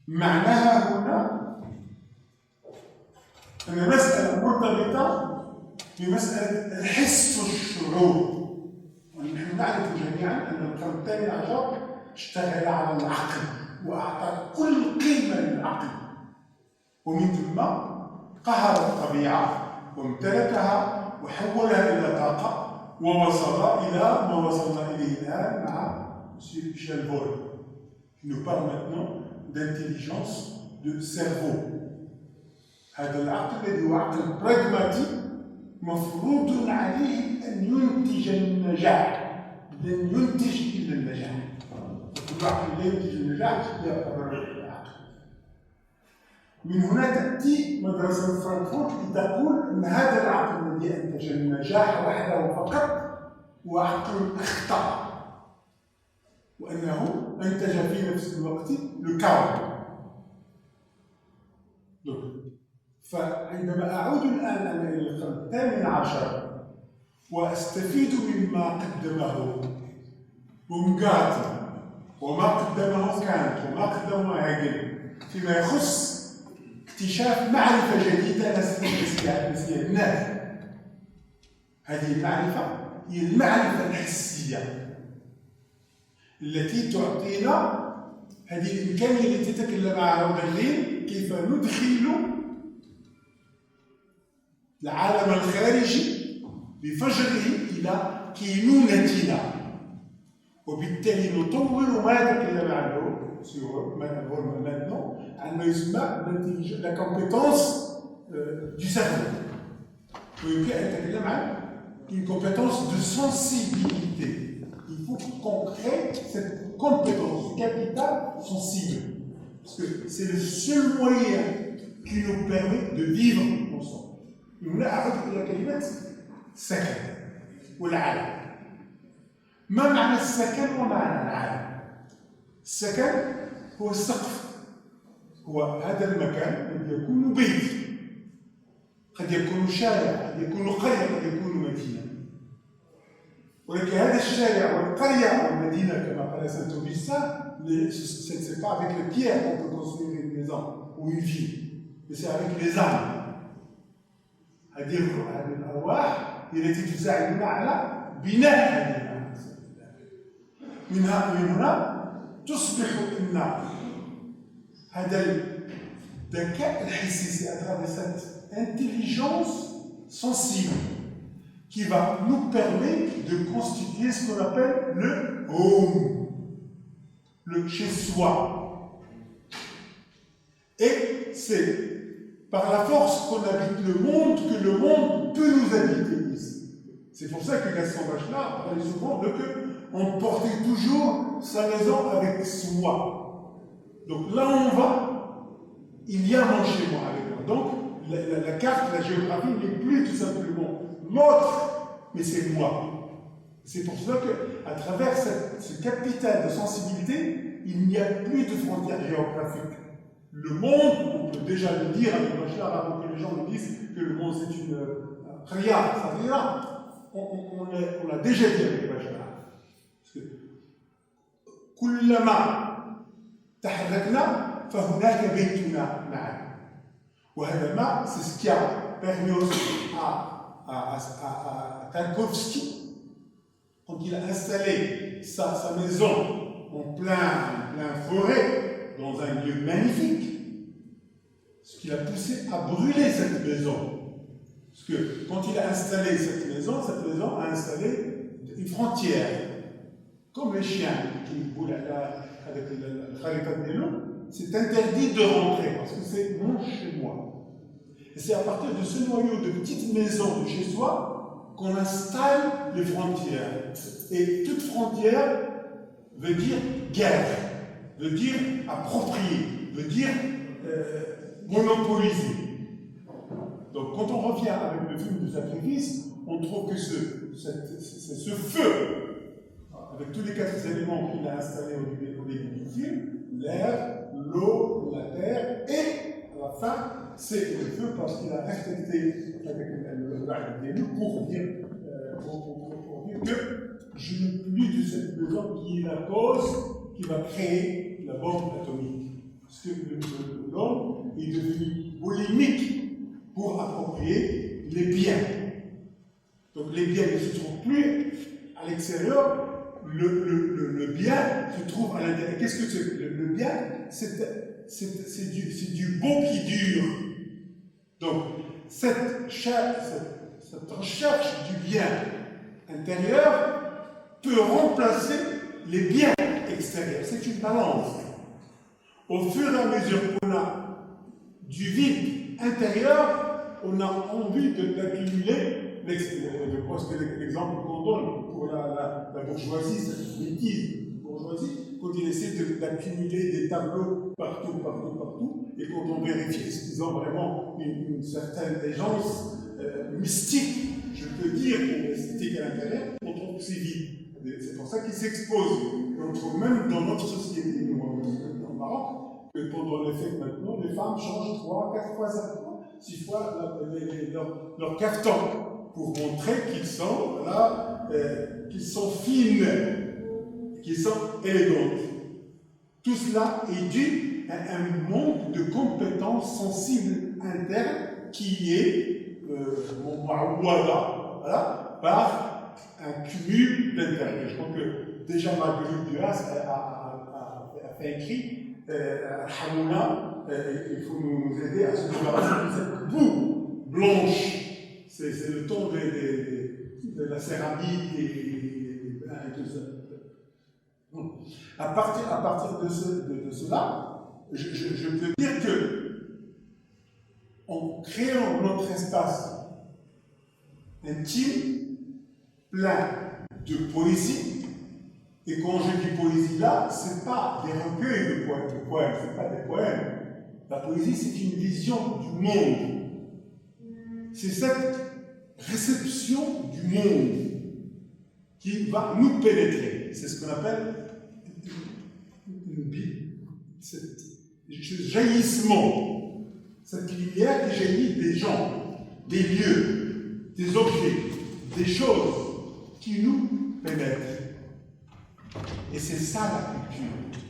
معناها هنا أن المسألة مرتبطة بمسألة الحس والشعور. ونحن نعرف جميعا أن القرن الثاني عشر اشتغل على العقل وأعطى كل قيمة للعقل ومن ثم قهر الطبيعة وامتلكها وحولها إلى طاقة ووصل إلى ما وصلنا إليه الآن مع M. Michel Vol qui nous parle maintenant d'intelligence de cerveau. هذا العقل الذي هو عقل براغماتي مفروض عليه أن ينتج النجاح. لن ينتج إلا النجاح. كل عقل لا ينتج النجاح يعتبر العقل. من هنا تأتي مدرسة فرانكفورت لتقول أن هذا العقل الذي أنتج النجاح وحده فقط هو عقل أخطأ وأنه أنتج في نفس الوقت الكون. فعندما أعود الآن أنا إلى القرن الثامن عشر وأستفيد مما قدمه بومغارتن وما قدمه كانت وما قدمه هيجل فيما يخص اكتشاف معرفة جديدة نسيها الناس. هذه المعرفة هي المعرفة الحسية التي تعطينا هذه الإمكانية التي تتكلم عنها برلين كيف ندخل العالم الخارجي بفجره إلى كينونتنا وبالتالي نطور ما تكلم عنه maintenant عن ما يسمى la compétence du cerveau. ويمكن أن نتكلم عن une compétence de sensibilité. Il faut qu'on crée cette compétence capitale sensible. Parce que c'est le seul moyen qui nous permet de vivre ensemble. هنا أعود إلى كلمة سكن والعالم. ما معنى السكن ومعنى العالم؟ السكن هو السقف، هو هذا المكان الذي يكون بيت، قد يكون شارع، قد يكون قرية، قد يكون مدينة. ولكن هذا الشارع والقرية والمدينة كما قال سانت Augustin, c'est pas avec les pierres qu'on peut construire une maison ou une ville, mais c'est avec les âmes. هذه الأرواح هي التي تساعدنا على بناء هذه الأعمال. من هنا تصبح أن هذا الذكاء الحسي à travers cette intelligence sensible qui va nous permettre de constituer ce qu'on appelle le home, le chez-soi. Et c'est par la force qu'on habite le monde que le monde peut nous habiter ici. C'est pour ça que Gaston Bachelard parlait souvent de qu'on portait toujours sa maison avec soi. Donc là où on va, il y a mon chez-moi avec moi. Donc la carte, la géographie n'est plus tout simplement l'autre, mais c'est moi. C'est pour cela qu'à travers ce capital de sensibilité, il n'y a plus de frontières géographiques. Le monde, on peut déjà le dire avec Bachelard avant que les gens nous disent que le monde c'est une rien, ça rien. On l'a déjà dit avec Bachelard. Parce que كلما تحركنا فهناك بيتنا معا. وهذا ما c'est ce qui a permis aussi à Tarkovsky, quand il a installé sa maison en plein forêt, dans un lieu magnifique, ce qui l'a poussé à brûler cette maison. Parce que quand il a installé cette maison a installé une frontière. Comme les chiens qui boulent avec le Khalifa de Nélo, c'est interdit de rentrer parce que c'est mon chez-moi. Et c'est à partir de ce noyau de petites maisons de chez soi qu'on installe les frontières. Et toute frontière veut dire guerre, veut dire approprier, veut dire monopoliser. Donc quand on revient avec le film du sacrifice, on trouve que c'est ce feu, avec tous les 4 éléments qu'il a installés au début du film, l'air, l'eau, la terre, et à la fin, c'est le feu parce qu'il a respecté avec le début pour dire que je n'ai plus de cette maison qui est la cause qui va créer la bombe atomique. Parce que l'homme est devenu boulimique pour approprier les biens. Donc les biens ne se trouvent plus à l'extérieur, le bien se trouve à l'intérieur. Qu'est-ce que c'est? Le bien, c'est du beau qui dure. Donc, cette recherche du bien intérieur peut remplacer les biens extérieurs. C'est une balance. Au fur et à mesure qu'on a du vide intérieur, on a envie d'accumuler. Je pense que l'exemple qu'on donne pour la bourgeoisie, cette bêtise bourgeoisie, quand il essaie d'accumuler des tableaux partout, et quand on vérifie est-ce qu'ils ont vraiment une certaine aisance mystique, je peux dire, ou esthétique à l'intérieur, on trouve que c'est vide. C'est pour ça qu'ils s'exposent. Et on trouve même dans notre société, nous, en Maroc, que pendant les fêtes maintenant, les femmes changent 3, 4 fois, 5 fois, 6 fois leur caftan, pour montrer qu'ils sont, qu'ils sont fines, qu'ils sont élégantes. Tout cela est dû à un manque de compétences sensibles internes qui est par un cumul d'intérêts. Je crois que déjà Marguerite Duras a fait écrit Hamouna, il faut nous aider à se débarrasser de cette boue blanche. C'est le temps de la céramique et tout ça. Donc, à partir de cela, je peux dire que en créant notre espace intime, plein de poésie, et quand je dis poésie là, ce n'est pas des recueils de poèmes, ce n'est pas des poèmes. La poésie, c'est une vision du monde. C'est cette réception du monde qui va nous pénétrer. C'est ce qu'on appelle ce jaillissement, cette lumière qui jaillit des gens, des lieux, des objets, des choses qui nous pénètre. Et c'est ça la culture.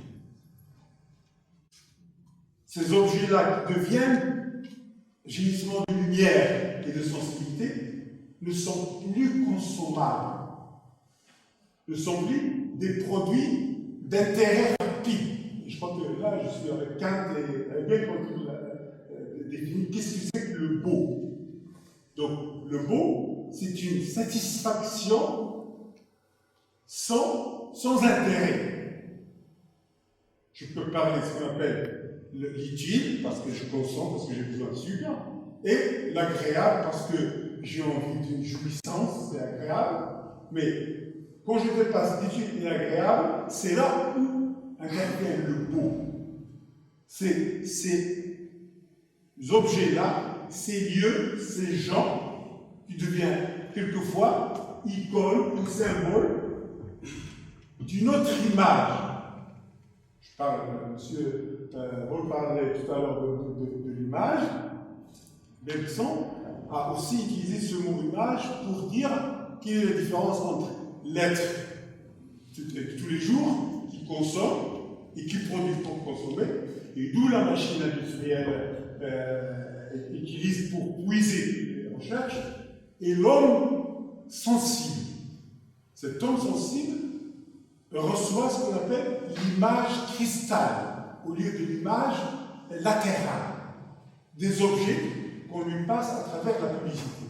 Ces objets-là qui deviennent gisements de lumière et de sensibilité ne sont plus consommables, ne sont plus des produits d'intérêt rapide. Je crois que là, je suis avec Kant et bien compris défini qu'est-ce que c'est que le beau. Donc, le beau, c'est une satisfaction sans intérêt. Je peux parler de ce qu'on appelle l'utile, parce que je consomme, parce que j'ai besoin de sucre, et l'agréable, parce que j'ai envie d'une jouissance, c'est agréable. Mais quand je dépasse l'utile et l'agréable, c'est là où intervient le beau. Ces objets-là, ces lieux, ces gens, qui deviennent quelquefois icônes ou symboles d'une autre image. Je parle, monsieur Paul parlait tout à l'heure de l'image. Bergson a aussi utilisé ce mot image pour dire quelle est la différence entre l'être de tous les jours qui consomme et qui produit pour consommer, et d'où la machine industrielle utilise pour puiser les recherches, et l'homme sensible. Cet homme sensible reçoit ce qu'on appelle l'image cristal, au lieu de l'image latérale, des objets qu'on lui passe à travers la publicité.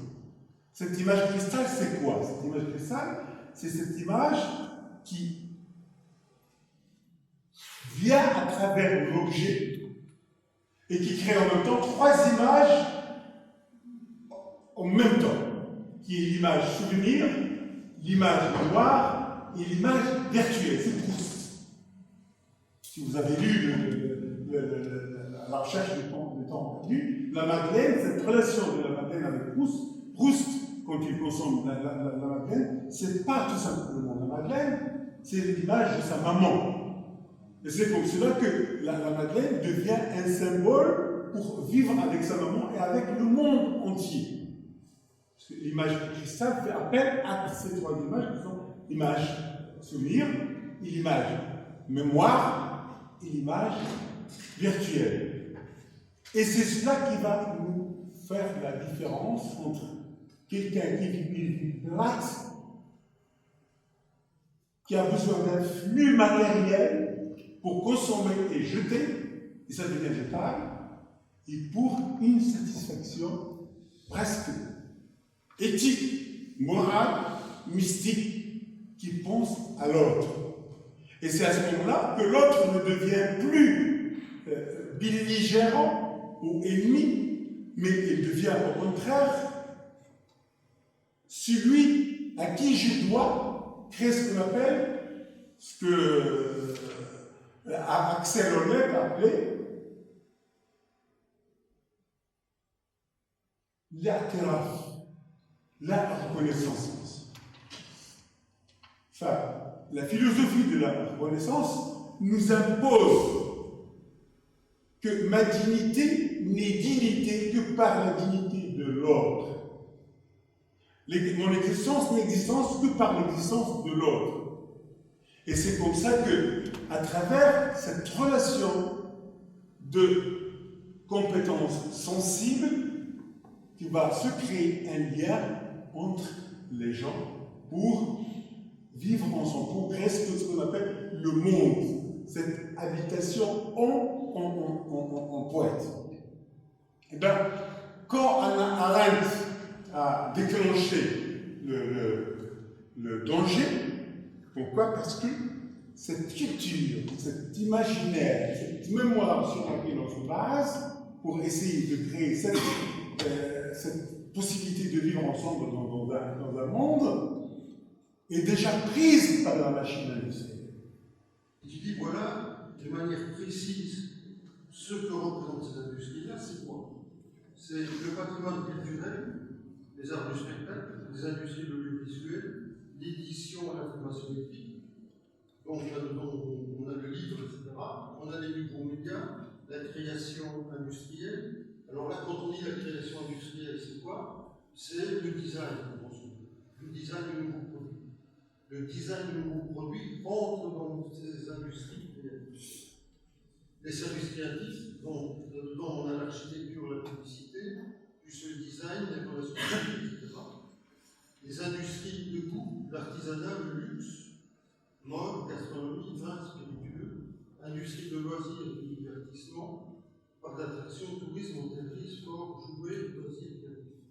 Cette image cristal, c'est quoi? Cette image cristal, c'est cette image qui vient à travers l'objet et qui crée en même temps trois images en même temps, qui est l'image souvenir, l'image mémoire et l'image virtuelle. C'est Proust. Si vous avez lu la recherche du temps perdu, la Madeleine, cette relation de la Madeleine avec Proust, quand il consomme la Madeleine, c'est pas tout simplement la Madeleine, c'est l'image de sa maman. Et c'est comme cela que la Madeleine devient un symbole pour vivre avec sa maman et avec le monde entier. Parce que l'image cristal fait appel à ces trois images qui sont l'image souvenir, et l'image mémoire, et l'image virtuelle. Et c'est cela qui va nous faire la différence entre quelqu'un qui vit une vie plate, qui a besoin d'un flux matériel pour consommer et jeter, et ça devient jetable, et pour une satisfaction presque éthique, morale, mystique, qui pense à l'autre. Et c'est à ce moment-là que l'autre ne devient plus belligérant ou ennemi, mais il devient au contraire celui à qui je dois créer ce qu'on appelle, ce que Axel Honneth appelait l'A'teraf, la reconnaissance. Enfin, la philosophie de la reconnaissance nous impose que ma dignité n'est dignité que par la dignité de l'autre. Mon existence n'est existence que par l'existence de l'autre. Et c'est comme ça que, à travers cette relation de compétences sensibles, qu'il va se créer un lien entre les gens pour vivre ensemble, pour créer ce qu'on appelle le monde, cette habitation en poète. Et bien, quand Hannah Arendt a déclenché le danger, pourquoi? Parce que cette culture, cet imaginaire, cette mémoire sur laquelle on se base pour essayer de créer cette possibilité de vivre ensemble dans un monde est déjà prise par la machine industrielle. Tu dis, voilà, de manière précise, ce que représentent ces industries-là, c'est quoi? C'est le patrimoine culturel, les arts du spectacle, les industries de l'audiovisuel, l'édition et l'information écrite. Donc on a le livre, etc. On a les nouveaux médias, la création industrielle. Alors là, quand on dit la création industrielle, c'est quoi? C'est le design, le design de nouveaux produits. le design de nouveaux produits entre dans ces industries créatives. Les services créatifs, dont on a l'architecture, la publicité, plus le design, les relations publiques, etc. Les industries de goût, l'artisanat, le luxe, mode, gastronomie, vin, spiritueux, industrie de loisirs et de divertissement, parcs d'attraction, tourisme, hôtellerie, sport, jouets, loisirs créatifs.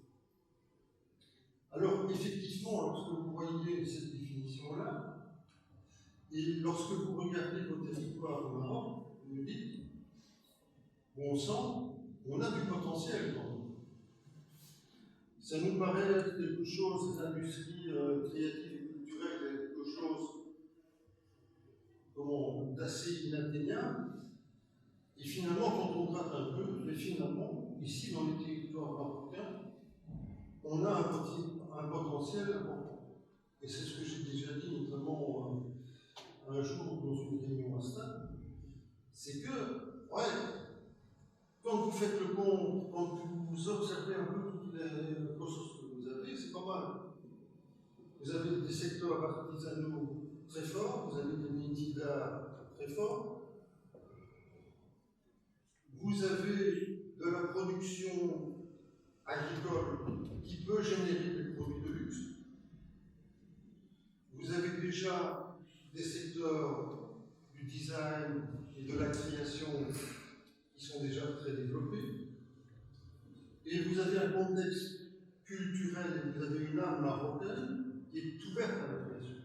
Alors, effectivement, lorsque vous voyez cette définition-là, et lorsque vous regardez vos territoires au Maroc, vous me dites, bon sang, on a du potentiel quand même. Ça nous paraît être quelque chose, cette industrie créative et culturelle, quelque chose d'assez inatteignable. Et finalement, quand on gratte un peu, mais finalement, ici dans les territoires marocains, on a un potentiel important. Et c'est ce que j'ai déjà dit notamment un jour dans une réunion à Stade, c'est que, ouais, quand vous faites le compte, quand vous observez un peu toutes les ressources que vous avez, c'est pas mal. Vous avez des secteurs artisanaux très forts, vous avez des métiers d'art très forts, vous avez de la production agricole qui peut générer des produits de luxe, vous avez déjà des secteurs du design et de la création qui sont déjà très développés, et vous avez un contexte culturel et vous avez une âme marocaine qui est ouverte à la création.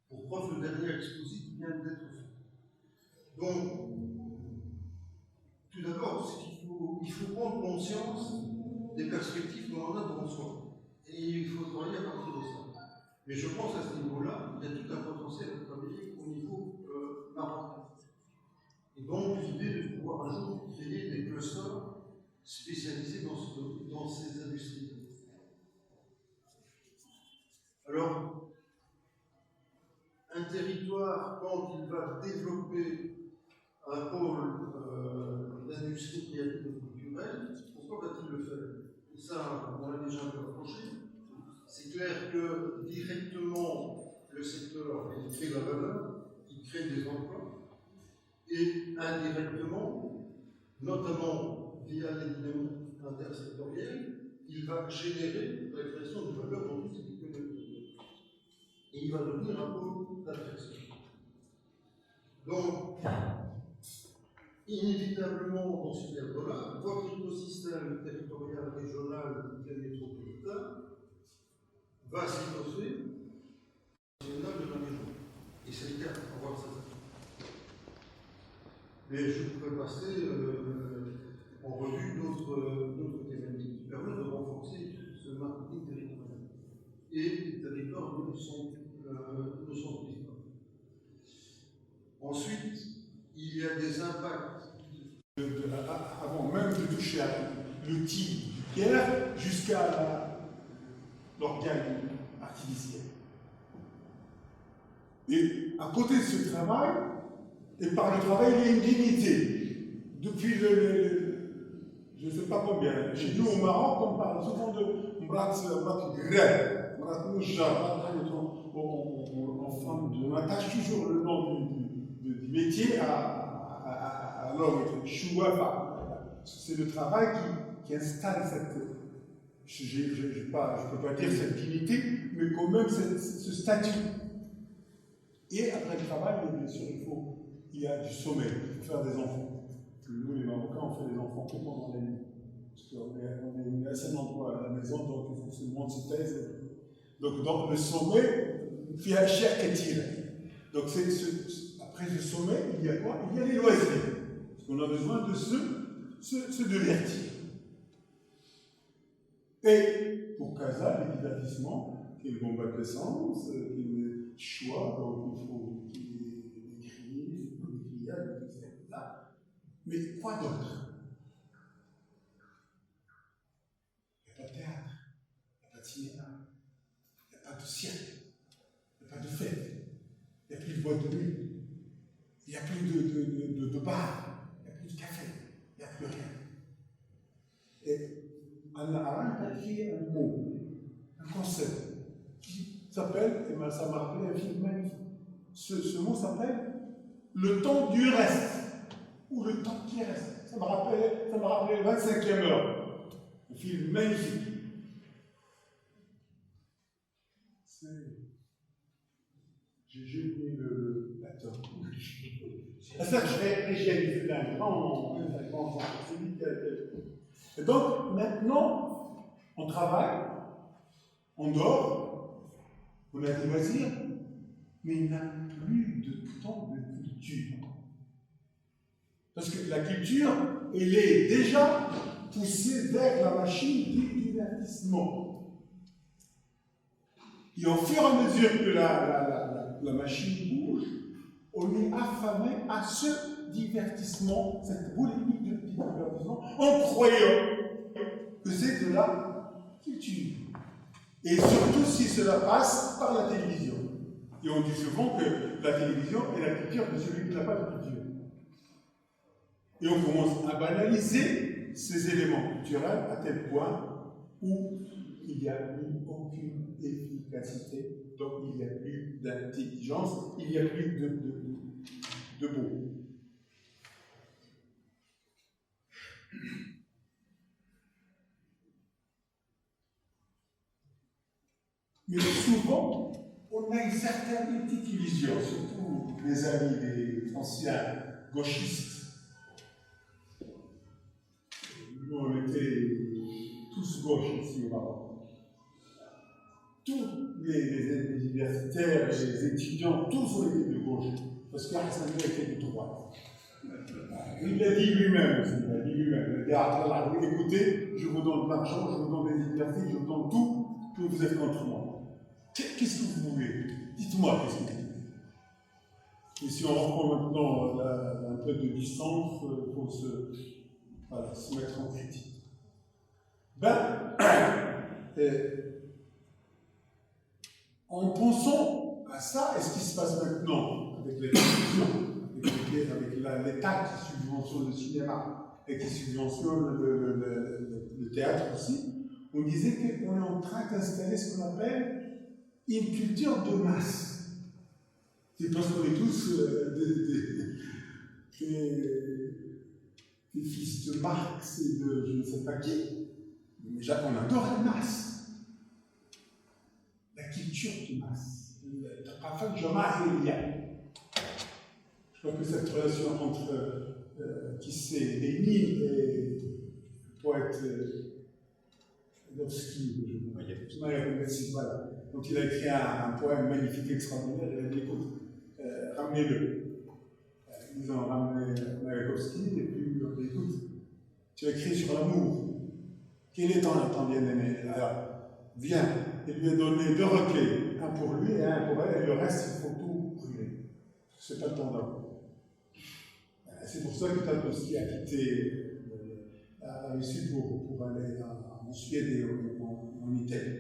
Pour preuve, le dernier exposé vient d'être fait. Donc, tout d'abord, il faut prendre conscience des perspectives qu'on a devant soi. Et il faut travailler à partir de ça. Mais je pense à ce niveau-là, il y a tout un potentiel à travailler au niveau marocain. Et donc, l'idée de pouvoir un jour créer des clusters spécialisés dans ces industries. Alors, un territoire, quand il va développer un pôle d'industrie créative et culturelle, pourquoi va-t-il le faire? Et ça, on l'a déjà un peu approché. C'est clair que directement, le secteur il crée la valeur, il crée des emplois, et indirectement, notamment via les dynamiques intersectorielles, il va générer la création de valeur dans toutes ces économies. Et il va devenir un pôle d'attraction. Donc, inévitablement, dans ce cadre-là, votre écosystème territorial, régional et métropolitain va s'étoffer national de la région. Et c'est le cas pour voir ça. Mais je pourrais passer en revue d'autres thématiques qui permettent de renforcer ce marketing territorial. Et les territoires ne sont pris pas. Ensuite, il y a des impacts. Avant même de toucher à l'outil du pierre jusqu'à l'organe artificiel. Et à côté de ce travail, et par le travail, il y a une dignité. Depuis je ne sais pas combien. Chez nous au Maroc, on parle souvent de Mrat Grel, Mrat Mouja, on attache toujours le nom du métier à l'homme, Chouafa. C'est le travail qui installe cette. Je ne peux pas dire cette dignité, mais quand même ce statut. Et après le travail, bien sûr, il y a du sommeil, il faut faire des enfants. Nous, les Marocains, on fait des enfants que pendant la nuit. Parce qu'on est assez nombreux à la maison, donc il faut que tout le monde se taise. Donc, dans le sommeil, il y a chaque étire. Donc, après le sommeil, il y a quoi? Il y a les loisirs. Parce qu'on a besoin de se divertir. Et pour Casa, les divertissements, qui est le combat de l'essence, qui est le choix, donc il faut qu'il y ait des griffes, des grillades, etc. Mais quoi d'autre? Il n'y a pas de théâtre, il n'y a pas de cinéma, il n'y a pas de cirque, il n'y a pas de fête, il n'y a plus de boîte de nuit, il n'y a plus de bar, il n'y a plus de café, il n'y a plus rien. Et Anna Arendt a écrit un mot, un concept. s'appelle, et ben, ça m'a rappelé un film magnifique. Ce mot s'appelle Le temps du reste, ou le temps qui reste. Ça m'a rappelé le 25e heure. Un film magnifique. J'ai oublié l'acteur. C'est-à-dire que j'ai un grand et donc, maintenant, on travaille, on dort, on a des loisirs, mais il n'y a plus de temps de culture. Parce que la culture, elle est déjà poussée vers la machine du divertissement. Et au fur et à mesure que la machine bouge, on est affamé à ce divertissement, cette boulimie de divertissement, en croyant que c'est de la culture. Et surtout si cela passe par la télévision. Et on dit souvent que la télévision est la culture de celui qui n'a pas de culture. Et on commence à banaliser ces éléments culturels à tel point où il n'y a plus aucune efficacité, donc il n'y a plus d'intelligence, il n'y a plus de beau. Mais souvent, on a une certaine petite illusion, surtout les amis des anciens gauchistes. Nous, on était tous gauches ici au Maroc. Tous les universitaires, les étudiants, tous ont été de gauche, parce qu'Hassan était de droite. Il l'a dit lui-même, il a dit, écoutez, je vous donne de l'argent, je vous donne des universités, je vous donne tout, que vous êtes contre moi. Qu'est-ce que vous voulez? Dites-moi qu'est-ce que vous voulez. Et si on reprend maintenant un peu de distance, il faut se mettre en critique. En pensant à ça, et ce qui se passe maintenant avec les télévisions, avec l'État qui subventionne le cinéma et qui subventionne le théâtre aussi, on disait qu'on est en train d'installer ce qu'on appelle une culture de masse. C'est parce qu'on est tous des fils de Marx et de je ne sais pas qui. Mais on adore la masse. La culture de masse. Je crois que cette relation entre qui c'est Lénine et le poète Mayakovsky, voilà. Donc il a écrit un poème magnifique, extraordinaire, il a dit écoute, ramenez-le. Ils ont ramené Mayakovsky, et puis écoute, tu as écrit sur l'amour. Quel est ton bien-aimé? Alors, viens, il lui a donné 2 recueils, un pour lui et un pour elle, et le reste, il faut tout brûler. C'est pas le temps d'homme. C'est pour ça que Tarkovsky a quitté la Russie pour aller en Suède et en Italie.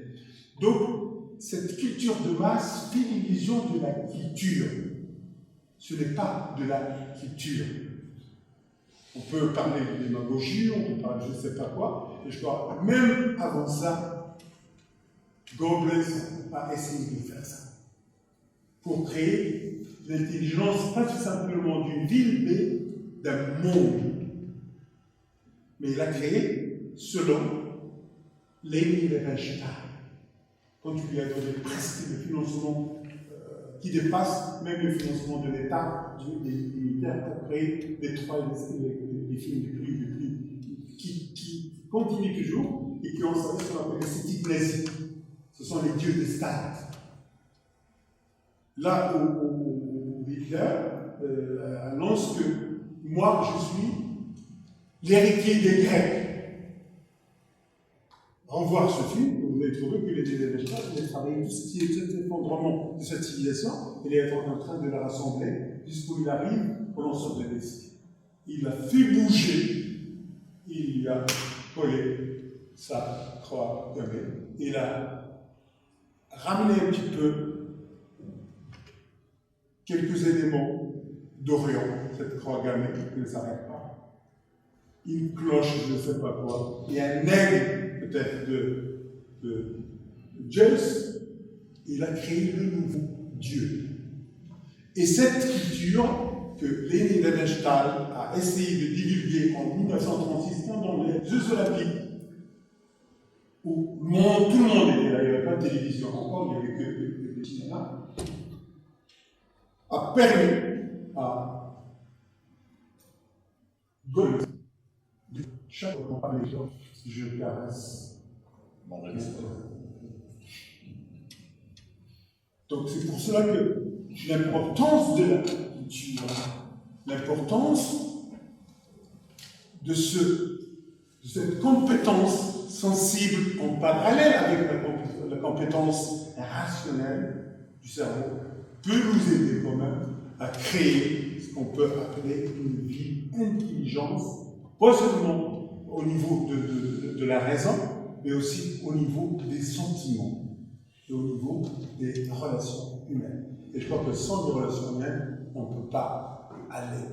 Donc, cette culture de masse fait l'illusion de la culture. Ce n'est pas de la culture. On peut parler de démagogie, on peut parler de je ne sais pas quoi, et je crois, même avant ça, Goebbels a essayé de faire ça. Pour créer l'intelligence, pas tout simplement d'une ville, mais d'un monde. Mais il a créé selon Lénine Levenstein. Quand tu lui as donné presque le financement qui dépasse même le financement de l'État, des militaires, pour créer les films qui continuent toujours et qui ont ce qu'on appelle l'esthétique nazie. Ce sont les dieux des stades. Là où Hitler annonce que moi je suis l'héritier des Grecs. Revoir ce film, vous allez trouver que les Levenstein, il a travaillé tout ce qui est cet effondrement de cette civilisation, il est en train de la rassembler jusqu'où il arrive au lanceur de disque. Il l'a fait bouger, il lui a collé sa croix gammée, il a ramené un petit peu quelques éléments d'Orient, cette croix gammée qui ne s'arrête pas, une cloche, je ne sais pas quoi, et un aigle peut-être de Zeus, Il a créé le nouveau Dieu. Et cette culture que Leni Riefenstahl a essayé de divulguer en 1936 pendant les Jeux Olympiques, où tout le monde était là, il n'y avait pas de télévision encore, il n'y avait que le cinéma, a permis à Gaulle, chaque fois les gens, je caresse mon respect. Donc c'est pour cela que l'importance de la culture, l'importance de cette compétence sensible en parallèle avec la compétence rationnelle du cerveau peut nous aider quand même à créer ce qu'on peut appeler une vie intelligence, pas seulement au niveau de la raison, mais aussi au niveau des sentiments et au niveau des relations humaines. Et je crois que sans les relations humaines, on ne peut pas aller